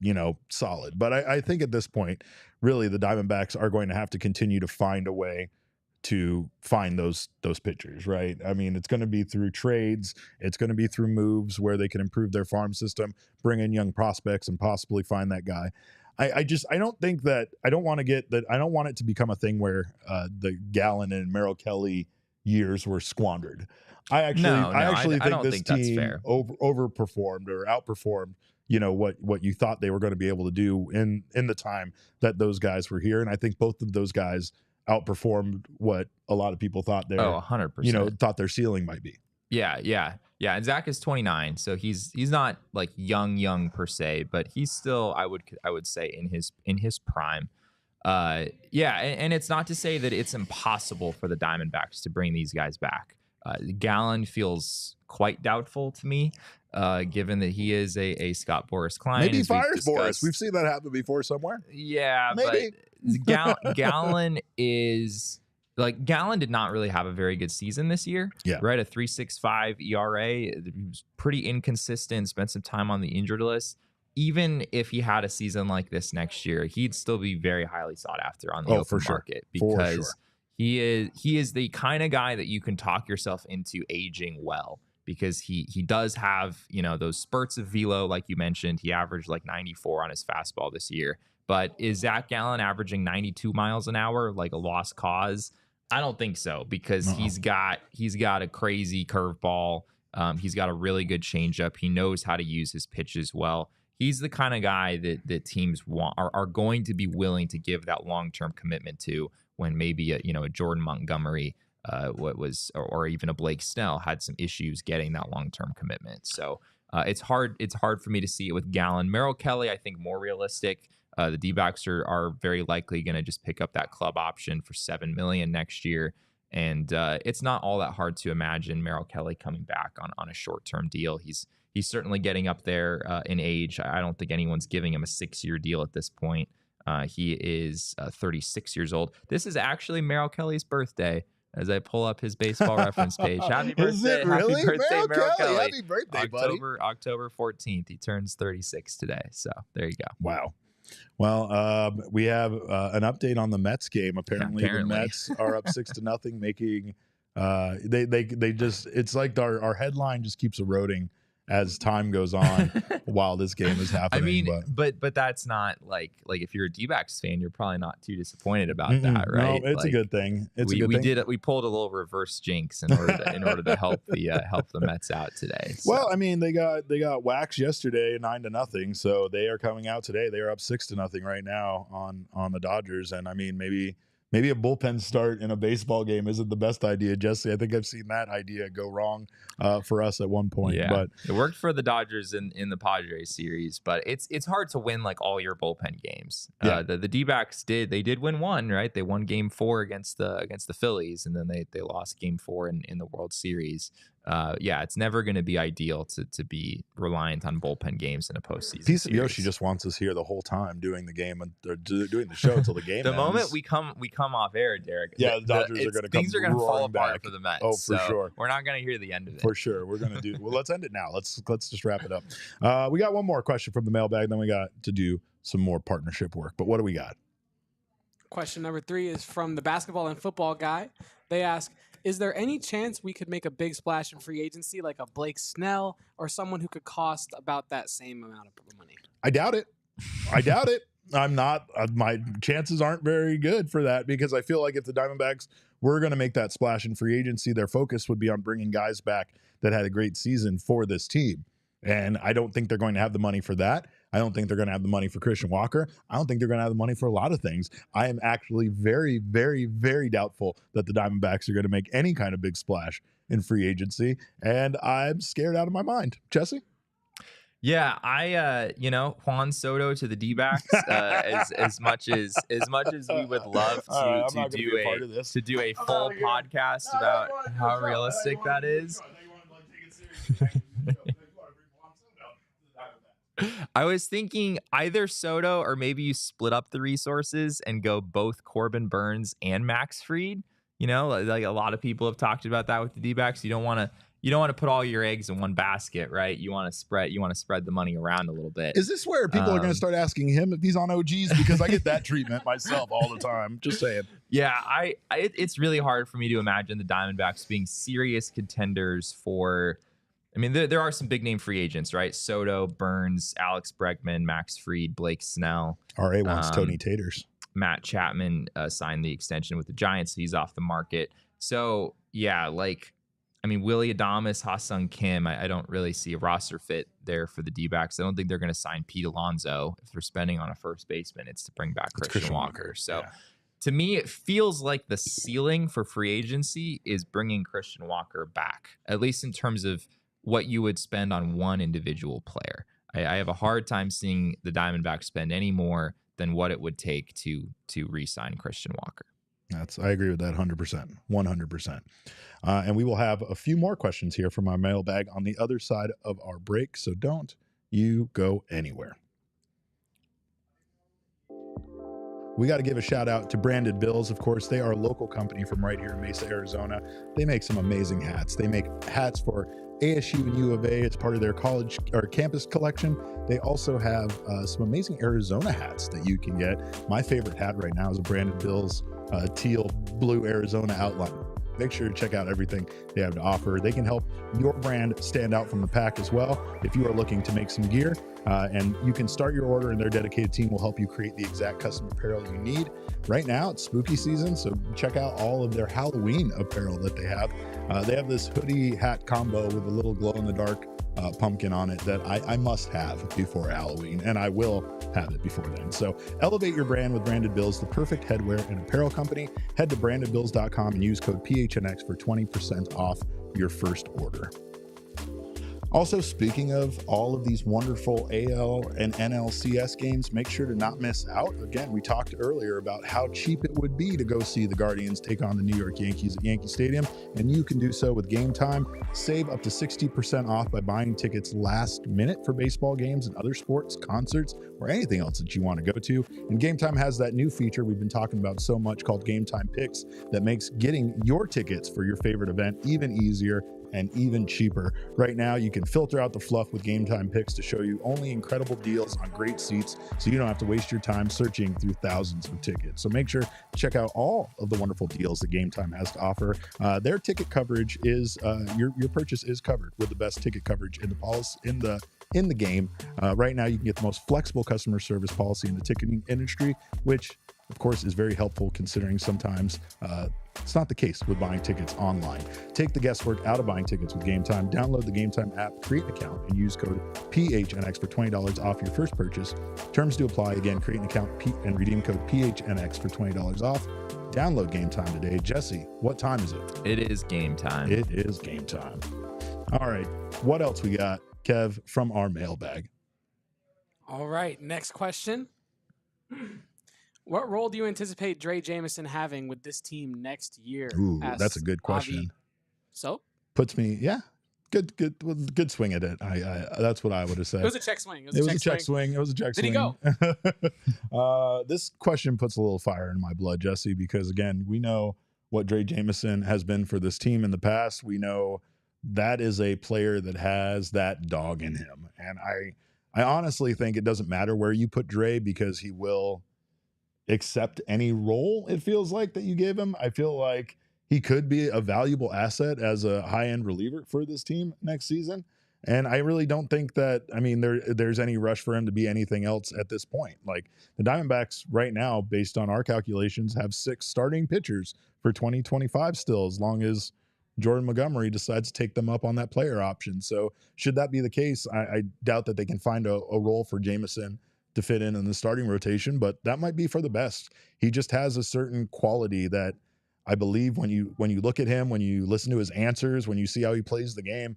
solid. But I think at this point, really, the Diamondbacks are going to have to continue to find a way to find those pitchers, right? I mean, it's going to be through trades. It's going to be through moves where they can improve their farm system, bring in young prospects, and possibly find that guy. I don't want it to become a thing where the Gallen and Merrill Kelly years were squandered. I actually think this team overperformed or outperformed, what you thought they were going to be able to do in the time that those guys were here. And I think both of those guys outperformed what a lot of people thought 100%. Thought their ceiling might be. Yeah. And Zach is 29, so he's not like young per se, but he's still, I would say, in his prime. And it's not to say that it's impossible for the Diamondbacks to bring these guys back. Gallen feels quite doubtful to me, given that he is a Scott Boras client. Maybe he fires Boras. We've seen that happen before somewhere. Yeah, maybe. But Gallen is... Like, Gallen did not really have a very good season this year. Yeah. Right? A 3.65 ERA. He was pretty inconsistent, spent some time on the injured list. Even if he had a season like this next year, he'd still be very highly sought after on the open market because He is the kind of guy that you can talk yourself into aging well, because he does have, those spurts of velo, like you mentioned. He averaged like 94 on his fastball this year. But is Zach Gallen averaging 92 miles an hour like a lost cause? I don't think so, because he's got a crazy curveball. He's got a really good changeup. He knows how to use his pitches well. He's the kind of guy that teams are going to be willing to give that long-term commitment to, when maybe a Jordan Montgomery or even a Blake Snell had some issues getting that long-term commitment. So it's hard for me to see it with Gallen. Merrill Kelly, I think, more realistic. The D-backs are very likely going to just pick up that club option for $7 million next year. And it's not all that hard to imagine Merrill Kelly coming back on a short-term deal. He's certainly getting up there in age. I don't think anyone's giving him a 6-year deal at this point. He is 36 years old. This is actually Merrill Kelly's birthday, as I pull up his baseball reference page. Happy birthday. Is it really? Happy birthday, Merrill Kelly. Happy birthday, buddy. October 14th. He turns 36 today. So there you go. Wow. Well, we have an update on the Mets game. Apparently. The Mets are up 6-0, making they just, it's like our headline just keeps eroding as time goes on while this game is happening. I mean, but that's not like if you're a D-backs fan, you're probably not too disappointed about that, right? No, it's a good thing. We pulled a little reverse jinx in order to help the Mets out today. So. Well, I mean, they got waxed yesterday 9-0, so they are coming out today. They are up 6-0 right now on the Dodgers, and I mean, maybe a bullpen start in a baseball game isn't the best idea, Jesse. I think I've seen that idea go wrong for us at one point. Yeah, but it worked for the Dodgers in the Padres series, but it's hard to win like all your bullpen games. Yeah. The D-backs did win one, right? They won Game 4 against the Phillies, and then they lost Game 4 in the World Series. It's never going to be ideal to be reliant on bullpen games in a postseason. Piece of Yoshi just wants us here the whole time doing the game or doing the show until the game. The ends. moment we come off air, Derek. Yeah, the Dodgers are going to come. Things are going to fall apart back for the Mets. Oh, for sure. We're not going to hear the end of it. For sure, we're going to do. Well, let's end it now. Let's just wrap it up. We got one more question from the mailbag, then we got to do some more partnership work. But what do we got? Question number 3 is from the basketball and football guy. They ask, is there any chance we could make a big splash in free agency, like a Blake Snell or someone who could cost about that same amount of money? I doubt it. I'm not. My chances aren't very good for that, because I feel like if the Diamondbacks were going to make that splash in free agency, their focus would be on bringing guys back that had a great season for this team. And I don't think they're going to have the money for that. I don't think they're going to have the money for Christian Walker. I don't think they're going to have the money for a lot of things. I am actually very, very, very doubtful that the Diamondbacks are going to make any kind of big splash in free agency. And I'm scared out of my mind. Jesse? Yeah, I Juan Soto to the D-backs, as much as we would love to do a full podcast about how realistic that is. I was thinking either Soto, or maybe you split up the resources and go both Corbin Burns and Max Fried. Like a lot of people have talked about that with the D-backs. You don't want to put all your eggs in one basket, right? You want to spread the money around a little bit. Is this where people are going to start asking him if he's on OGs? Because I get that treatment myself all the time. Just saying. Yeah, it's really hard for me to imagine the Diamondbacks being serious contenders for. I mean, there are some big name free agents, right? Soto, Burns, Alex Bregman, Max Fried, Blake Snell. RA wants Tony Taters. Matt Chapman signed the extension with the Giants. So he's off the market. So yeah, Willie Adames, Ha-Sung Kim, I don't really see a roster fit there for the D-backs. I don't think they're going to sign Pete Alonso. If they're spending on a first baseman, it's to bring back Christian Walker. So to me, it feels like the ceiling for free agency is bringing Christian Walker back, at least in terms of what you would spend on one individual player. I have a hard time seeing the Diamondbacks spend any more than what it would take to re-sign Christian Walker. I agree with that 100%, 100%. And we will have a few more questions here from our mailbag on the other side of our break, so don't you go anywhere. We got to give a shout out to Branded Bills. Of course, they are a local company from right here in Mesa, Arizona. They make some amazing hats. They make hats for ASU and U of A. It's part of their college or campus collection. They also have some amazing Arizona hats that you can get. My favorite hat right now is a Branded Bills teal blue Arizona outline. Make sure to check out everything they have to offer. They can help your brand stand out from the pack as well. If you are looking to make some gear, and you can start your order, and their dedicated team will help you create the exact custom apparel you need. Right now, it's spooky season, so check out all of their Halloween apparel that they have. They have this hoodie hat combo with a little glow-in-the-dark pumpkin on it that I must have before Halloween, and I will have it before then. So elevate your brand with Branded Bills, the perfect headwear and apparel company. Head to brandedbills.com and use code PHNX for 20% off your first order. Also, speaking of all of these wonderful AL and NLCS games, make sure to not miss out. Again, we talked earlier about how cheap it would be to go see the Guardians take on the New York Yankees at Yankee Stadium, and you can do so with Game Time. Save up to 60% off by buying tickets last minute for baseball games and other sports, concerts, or anything else that you want to go to. And Game Time has that new feature we've been talking about so much called Game Time Picks that makes getting your tickets for your favorite event even easier and even cheaper. Right now, you can filter out the fluff with Game Time Picks to show you only incredible deals on great seats, so you don't have to waste your time searching through thousands of tickets. So make sure to check out all of the wonderful deals that Game Time has to offer. Their ticket coverage is your purchase is covered with the best ticket coverage in the game. Right now, you can get the most flexible customer service policy in the ticketing industry, which of course is very helpful considering sometimes it's not the case with buying tickets online. Take the guesswork out of buying tickets with Game Time. Download the Game Time app, create an account, and use code PHNX for $20 off your first purchase. Terms do apply. Again, create an account and redeem code PHNX for $20 off. Download Game Time today. Jesse, what time is it? It is game time. It is game time. All right. What else we got, Kev, from our mailbag? All right. Next question. What role do you anticipate Drey Jameson having with this team next year? Ooh, that's a good question. Avi. So? Puts me, good swing at it. That's what I would have said. It was a check swing. It was a check swing. Did he go? This question puts a little fire in my blood, Jesse, because again, we know what Drey Jameson has been for this team in the past. We know that is a player that has that dog in him. And I honestly think it doesn't matter where you put Drey because he will accept any role, it feels like, that you give him. I feel like he could be a valuable asset as a high-end reliever for this team next season. And I really don't think that, there's any rush for him to be anything else at this point. Like the Diamondbacks right now, based on our calculations, have 6 starting pitchers for 2025 still, as long as Jordan Montgomery decides to take them up on that player option. So should that be the case, I doubt that they can find a role for Jameson to fit in the starting rotation, but that might be for the best. He just has a certain quality that I believe when you look at him, when you listen to his answers, when you see how he plays the game,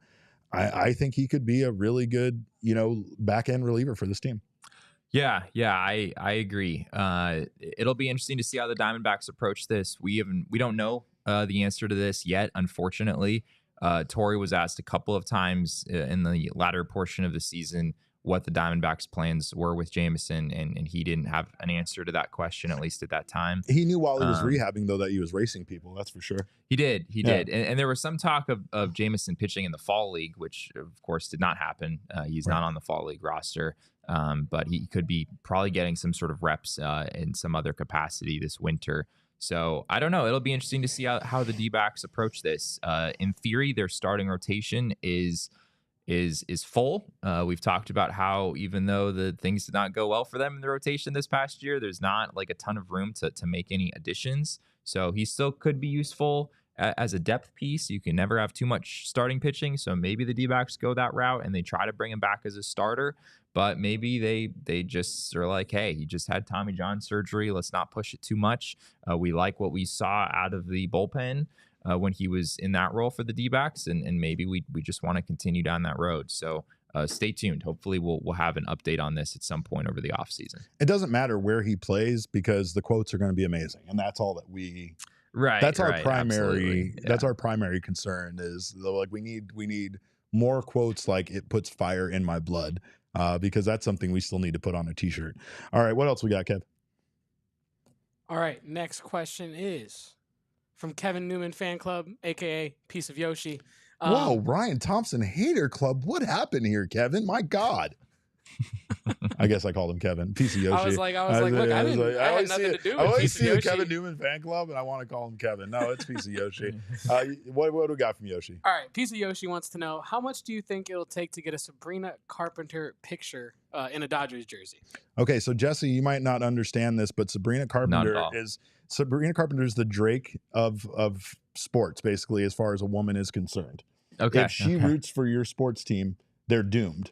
I think he could be a really good, back end reliever for this team. Yeah, I agree. It'll be interesting to see how the Diamondbacks approach this. We don't know the answer to this yet, unfortunately. Torrey was asked a couple of times in the latter portion of the season what the Diamondbacks' plans were with Jameson, and he didn't have an answer to that question, at least at that time. He knew while he was rehabbing, though, that he was racing people. That's for sure. He did. And there was some talk of Jameson pitching in the fall league, which, of course, did not happen. He's not on the fall league roster, but he could be probably getting some sort of reps in some other capacity this winter. So I don't know. It'll be interesting to see how the D-backs approach this. In theory, their starting rotation is full. We've talked about how even though the things did not go well for them in the rotation this past year, there's not like a ton of room to make any additions. So he still could be useful as a depth piece. You can never have too much starting pitching. So maybe the D-backs go that route and they try to bring him back as a starter. But maybe they just are like, hey, he just had Tommy John surgery. Let's not push it too much. We like what we saw out of the bullpen when he was in that role for the D-backs, and maybe we just want to continue down that road. So stay tuned. Hopefully we'll have an update on this at some point over the offseason. It doesn't matter where he plays because the quotes are going to be amazing, and that's all that we. Right. That's our primary. Absolutely. That's our primary concern is like we need more quotes like "it puts fire in my blood," because that's something we still need to put on a T-shirt. All right, what else we got, Kev? All right, next question is from Kevin Newman Fan Club, a.k.a. Piece of Yoshi. Whoa, Ryan Thompson Hater Club. What happened here, Kevin? My God. I guess I called him Kevin. Piece of Yoshi. I was like, look, I had nothing to do with I always Piece of see the Yoshi. Kevin Newman fan club, and I want to call him Kevin. No, it's Piece of Yoshi. What do we got from Yoshi? All right, Piece of Yoshi wants to know, how much do you think it'll take to get a Sabrina Carpenter picture in a Dodgers jersey? Okay, so Jesse, you might not understand this, but Sabrina Carpenter is the Drake of sports, basically, as far as a woman is concerned. Okay. If she roots for your sports team, they're doomed.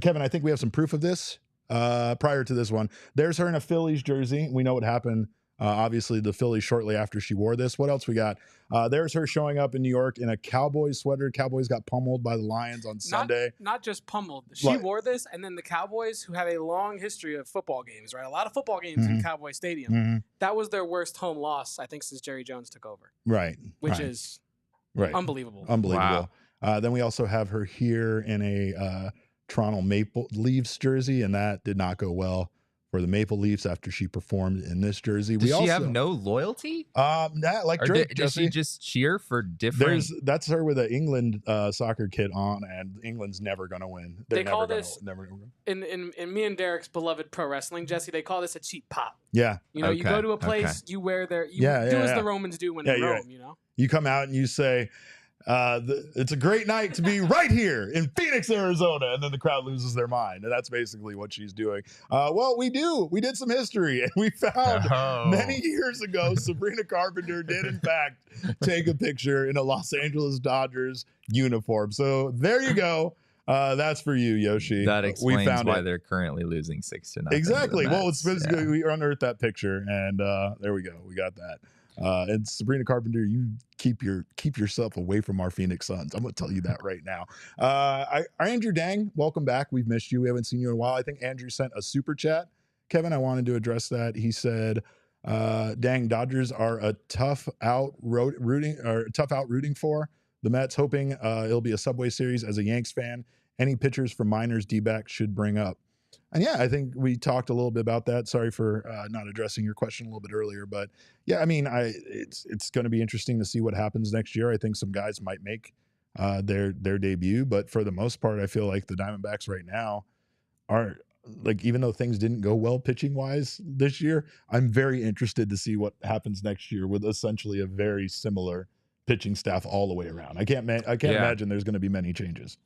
Kevin, I think we have some proof of this. Prior to this one, there's her in a Phillies jersey. We know what happened. Obviously, the Phillies shortly after she wore this. What else we got? There's her showing up in New York in a Cowboys sweater. Cowboys got pummeled by the Lions on Sunday. Not just pummeled. She wore this, and then the Cowboys, who have a long history of football games, right? A lot of football games in Cowboy Stadium. That was their worst home loss, I think, since Jerry Jones took over. Right. Which is unbelievable. Unbelievable. Wow. Then we also have her here in a Toronto Maple Leafs jersey, and that did not go well for the Maple Leafs after she performed in this jersey. Does she have no loyalty? Like Drake, does she just cheer for different? That's her with an England soccer kit on, and England's never going to win. They call this in me and Derek's beloved pro wrestling, Jesse. They call this a cheap pop. Yeah, you know, you go to a place, you wear their, do as the Romans do when in Rome. You know, you come out and you say, it's a great night to be right here in Phoenix, Arizona, and then the crowd loses their mind, and that's basically what she's doing. Well, we did some history, and we found many years ago Sabrina Carpenter did in fact take a picture in a Los Angeles Dodgers uniform. So there you go. That's for you, Yoshi. That explains why they're currently losing 6-0. Exactly. Well, it's basically we unearthed that picture, and there we go. We got that. And Sabrina Carpenter, you keep yourself away from our Phoenix Suns. I'm going to tell you that right now. Andrew Dang, welcome back. We've missed you. We haven't seen you in a while. I think Andrew sent a super chat. Kevin, I wanted to address that. He said, "Dang, Dodgers are a tough out rooting for the Mets. Hoping it'll be a Subway Series. As a Yanks fan, any pitchers from minors D-backs should bring up." And yeah, I think we talked a little bit about that. Sorry for not addressing your question a little bit earlier, but yeah, I mean, it's going to be interesting to see what happens next year. I think some guys might make their debut, but for the most part, I feel like the Diamondbacks right now are like, even though things didn't go well pitching wise this year, I'm very interested to see what happens next year with essentially a very similar pitching staff all the way around. I can't imagine there's going to be many changes.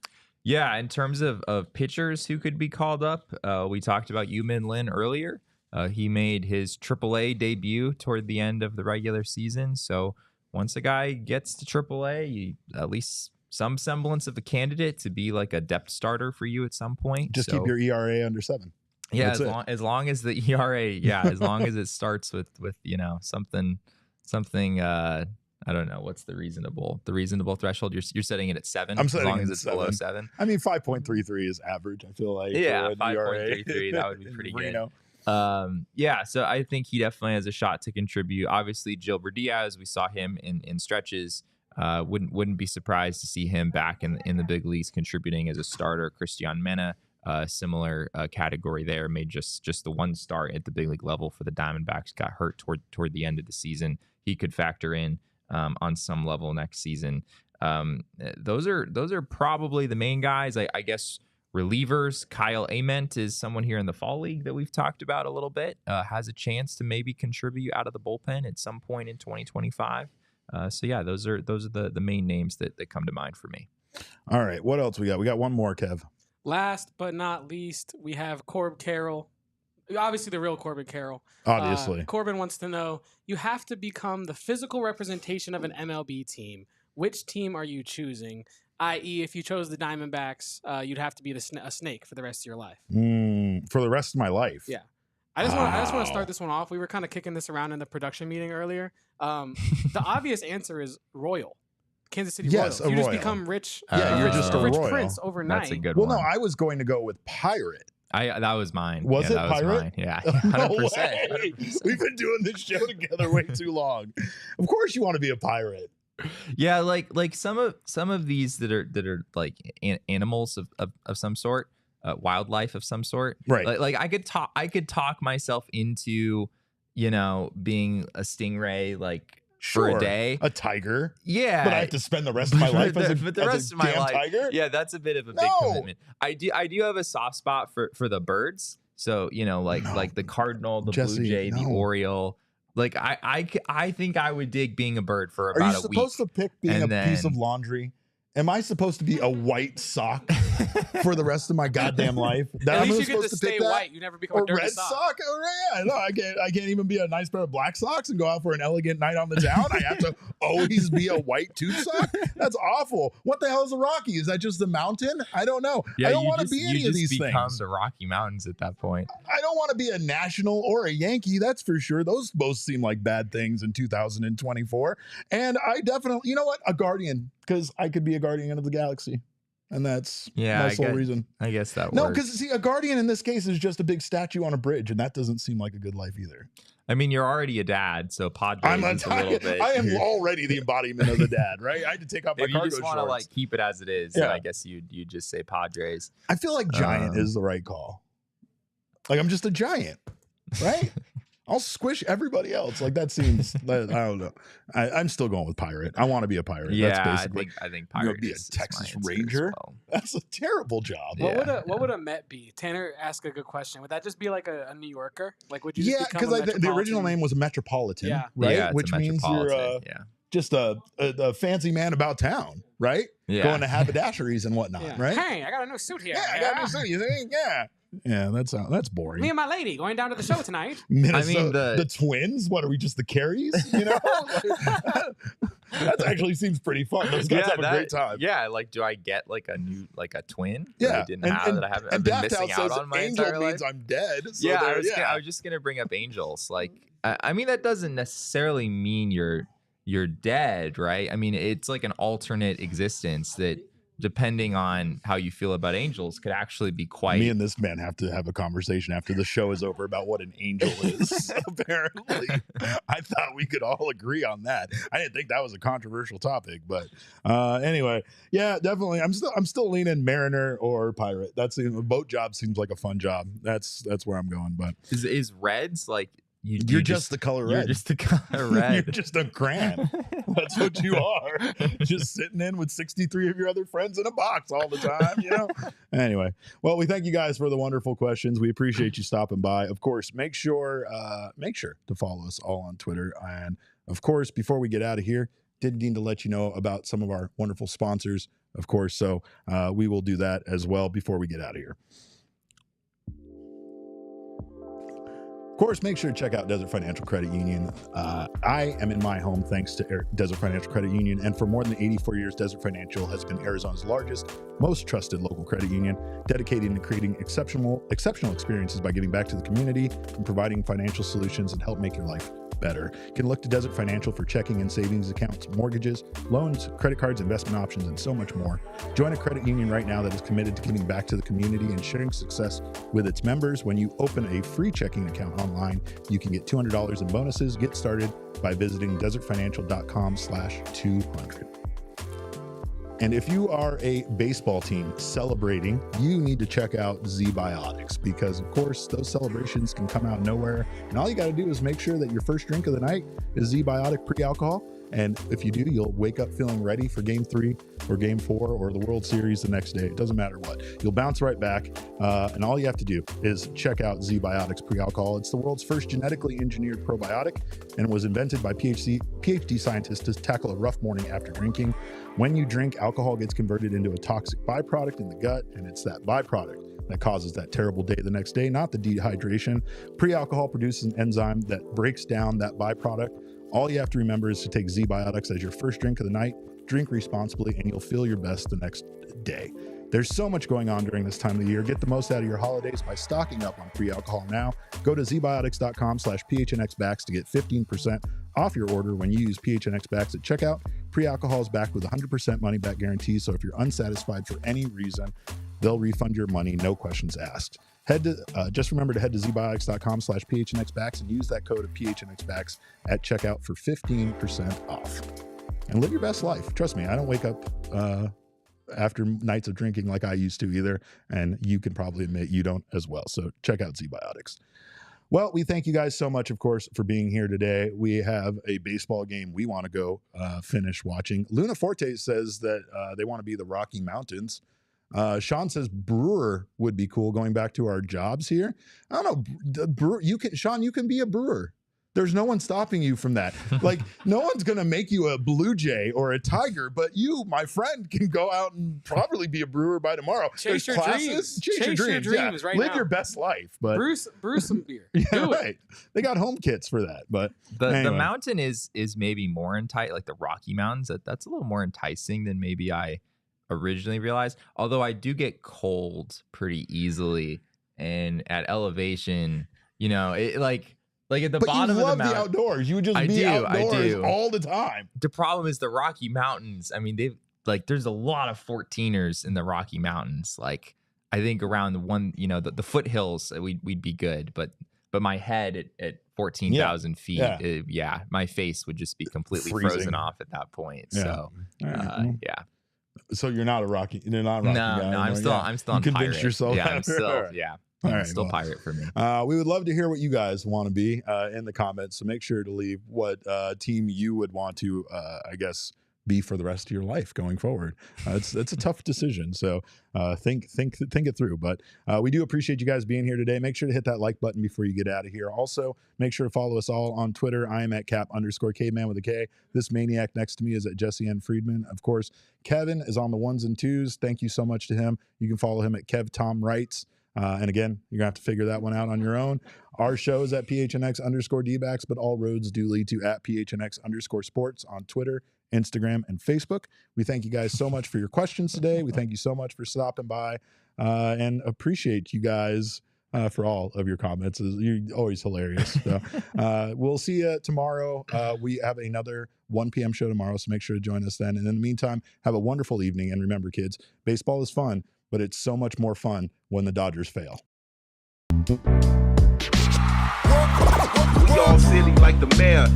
Yeah, in terms of pitchers who could be called up, we talked about Yu-Min Lin earlier. He made his AAA debut toward the end of the regular season. So once a guy gets to AAA, you at least some semblance of a candidate to be like a depth starter for you at some point. Just keep your ERA under 7. Yeah, as long as the ERA, as long as it starts with something. I don't know what's the reasonable threshold. You're setting it at 7. I'm setting as long as it it's at 7. below 7. I mean, 5.33 is average. I feel like 5.33 that would be pretty good. So I think he definitely has a shot to contribute. Obviously, Gilbert Diaz, we saw him in stretches. Wouldn't be surprised to see him back in the big leagues contributing as a starter. Christian Mena, similar category there, made just the one start at the big league level for the Diamondbacks. Got hurt toward the end of the season. He could factor in on some level next season. Those are probably the main guys. I guess relievers. Kyle Ament is someone here in the fall league that we've talked about a little bit. Has a chance to maybe contribute out of the bullpen at some point in 2025. So yeah, those are the main names that come to mind for me. All right, what else we got? We got one more, Kev. Last but not least, we have Corb Carroll. Obviously, the real Corbin Carroll. Obviously. Corbin wants to know, you have to become the physical representation of an MLB team. Which team are you choosing? I.e., if you chose the Diamondbacks, you'd have to be a snake for the rest of your life. For the rest of my life? Yeah. I just want to start this one off. We were kind of kicking this around in the production meeting earlier. The obvious answer is Royal. Kansas City Royals. You just become rich. You're just a rich Royal. prince overnight. That's a good one. Well, no, I was going to go with Pirate. That was mine. Was it that Pirate? Was mine. Yeah, 100%, No way. 100%. We've been doing this show together way too long. Of course, you want to be a pirate. Yeah, like some of these that are like animals of some sort, wildlife of some sort. Right. Like I could talk myself into, being a stingray, like for a day. A tiger. Yeah. But I have to spend the rest of my life as a damn tiger? Yeah, that's a bit of a big commitment. I do have a soft spot for the birds. So, like the cardinal, the blue jay, the oriole. Like I think I would dig being a bird for about a week. Are you supposed to pick being a piece of laundry? Am I supposed to be a white sock for the rest of my goddamn life? At least you get to stay white. You never become a dirty red sock. Oh, yeah, no, I can't even be a nice pair of black socks and go out for an elegant night on the town. I have to always be a white tube sock. That's awful. What the hell is a Rocky? Is that just the mountain? I don't know. Yeah, I don't want to be any of these things. You become the Rocky Mountains at that point. I don't want to be a National or a Yankee. That's for sure. Those both seem like bad things in 2024. And I definitely, you know what? A Guardian. Because I could be a guardian of the galaxy. And that's my sole reason. I guess that works. No, because see, a guardian in this case is just a big statue on a bridge. And that doesn't seem like a good life either. I mean, you're already a dad. So Padres is a little bit. I am already the embodiment of the dad, right? I had to take off my cargo shorts. If you just want to like keep it as it is, then I guess you'd just say Padres. I feel like giant is the right call. Like I'm just a giant, right? I'll squish everybody else. Like that seems, I don't know. I'm still going with pirate. I want to be a pirate. Yeah, that's basically, I think pirate be a Texas Ranger. Well. That's a terrible job. Yeah. What would a Met be? Tanner asked a good question. Would that just be like a New Yorker? Like would you? Just because the original name was Metropolitan, right? Yeah, which means you're just a fancy man about town, right? Yeah. Going to haberdasheries and whatnot, right? Hey, I got a new suit here. Yeah, I got a new suit. You think? Yeah. Yeah, that's boring. Me and my lady going down to the show tonight. Minnesota, I mean the twins. What are we? Just the Carries? You know, that actually seems pretty fun. Those guys have a great time. Yeah, like do I get like a twin? Yeah, that I didn't have that I haven't. I've been missing out on my Angel entire means life. I'm dead. So yeah, I was just gonna bring up angels. Like, I mean that doesn't necessarily mean you're dead, right? I mean it's like an alternate existence that, depending on how you feel about angels, could actually be quite... Me and this man have to have a conversation after the show is over about what an angel is, apparently. I thought we could all agree on that. I didn't think that was a controversial topic, but anyway, yeah, definitely. I'm still leaning mariner or pirate. That's a boat job seems like a fun job. That's where I'm going, but... Is reds like... You're just the color red. You're just the color red. You're just a cran. That's what you are. Just sitting in with 63 of your other friends in a box all the time, you know? Anyway, well, we thank you guys for the wonderful questions. We appreciate you stopping by. Of course, make sure to follow us all on Twitter. And of course, before we get out of here, did need to let you know about some of our wonderful sponsors, of course. So we will do that as well before we get out of here. Of course, make sure to check out Desert Financial Credit Union. I am in my home thanks to Desert Financial Credit Union. And for more than 84 years, Desert Financial has been Arizona's largest, most trusted local credit union, dedicated to creating exceptional experiences by giving back to the community and providing financial solutions that help make your life better. You can look to Desert Financial for checking and savings accounts, mortgages, loans, credit cards, investment options, and so much more. Join a credit union right now that is committed to giving back to the community and sharing success with its members. When you open a free checking account online, you can get $200 in bonuses. Get started by visiting desertfinancial.com/200. And if you are a baseball team celebrating, you need to check out Z-Biotics because, of course, those celebrations can come out of nowhere. And all you got to do is make sure that your first drink of the night is Z-Biotic pre-alcohol. And if you do, you'll wake up feeling ready for Game 3 or Game 4 or the World Series the next day. It doesn't matter what. You'll bounce right back. And all you have to do is check out Z-Biotics pre-alcohol. It's the world's first genetically engineered probiotic, and it was invented by PhD scientists to tackle a rough morning after drinking. When you drink, alcohol gets converted into a toxic byproduct in the gut, and it's that byproduct that causes that terrible day the next day, not the dehydration. Pre-alcohol produces an enzyme that breaks down that byproduct. All you have to remember is to take Z-Biotics as your first drink of the night, drink responsibly, and you'll feel your best the next day. There's so much going on during this time of the year. Get the most out of your holidays by stocking up on pre-alcohol now. Go to zbiotics.com/PHNXBacks to get 15% off your order when you use PHNXBacks at checkout. Pre-alcohol is backed with 100% money back guarantee, so if you're unsatisfied for any reason, they'll refund your money, no questions asked. Just remember to head to zbiotics.com/PHNXBacks and use that code of PHNXBacks at checkout for 15% off. And live your best life. Trust me, I don't wake up after nights of drinking like I used to either, and you can probably admit you don't as well. So check out Z-Biotics. Well, we thank you guys so much, of course, for being here today. We have a baseball game we want to go finish watching. Luna Forte says that they want to be the Rocky Mountains. Sean says brewer would be cool, going back to our jobs here. I don't know. Sean, you can be a brewer. There's no one stopping you from that. Like, no one's going to make you a Blue Jay or a Tiger, but you, my friend, can go out and probably be a brewer by tomorrow. Chase your dreams. Chase your dreams Yeah. Right Live now. your best life. But brew some beer. Yeah, Do right. it. They got home kits for that. But the anyway. mountain is maybe more enticing, like the Rocky Mountains. That's a little more enticing than maybe I originally realized. Although I do get cold pretty easily, and at elevation, it like at the bottom of the mountain. But you love the outdoors. You would just be outdoors all the time. The problem is the Rocky Mountains. I mean, there's a lot of 14ers in the Rocky Mountains. Like, I think around the foothills, we'd be good. But my head at 14,000 feet, my face would just be completely frozen off at that point. Yeah. So, yeah. So you're not a Rocky. You're not a Rocky guy. No, I'm still on you pirate. convinced yourself. Yeah, I'm still. Yeah. All right, still pirate for me. We would love to hear what you guys want to be in the comments. So make sure to leave what team you would want to, I guess, be for the rest of your life going forward. It's a tough decision. So think it through. But we do appreciate you guys being here today. Make sure to hit that like button before you get out of here. Also, make sure to follow us all on Twitter. I am at @cap_caveman with a K. This maniac next to me is at Jesse N. Friedman. Of course, Kevin is on the ones and twos. Thank you so much to him. You can follow him at KevTomWrites. And again, you're going to have to figure that one out on your own. Our show is at PHNX_DBacks, but all roads do lead to at PHNX_sports on Twitter, Instagram, and Facebook. We thank you guys so much for your questions today. We thank you so much for stopping by and appreciate you guys for all of your comments. You're always hilarious. So we'll see you tomorrow. We have another 1 p.m. show tomorrow, so make sure to join us then. And in the meantime, have a wonderful evening. And remember, kids, baseball is fun, but it's so much more fun when the Dodgers fail. We all silly like the mayor.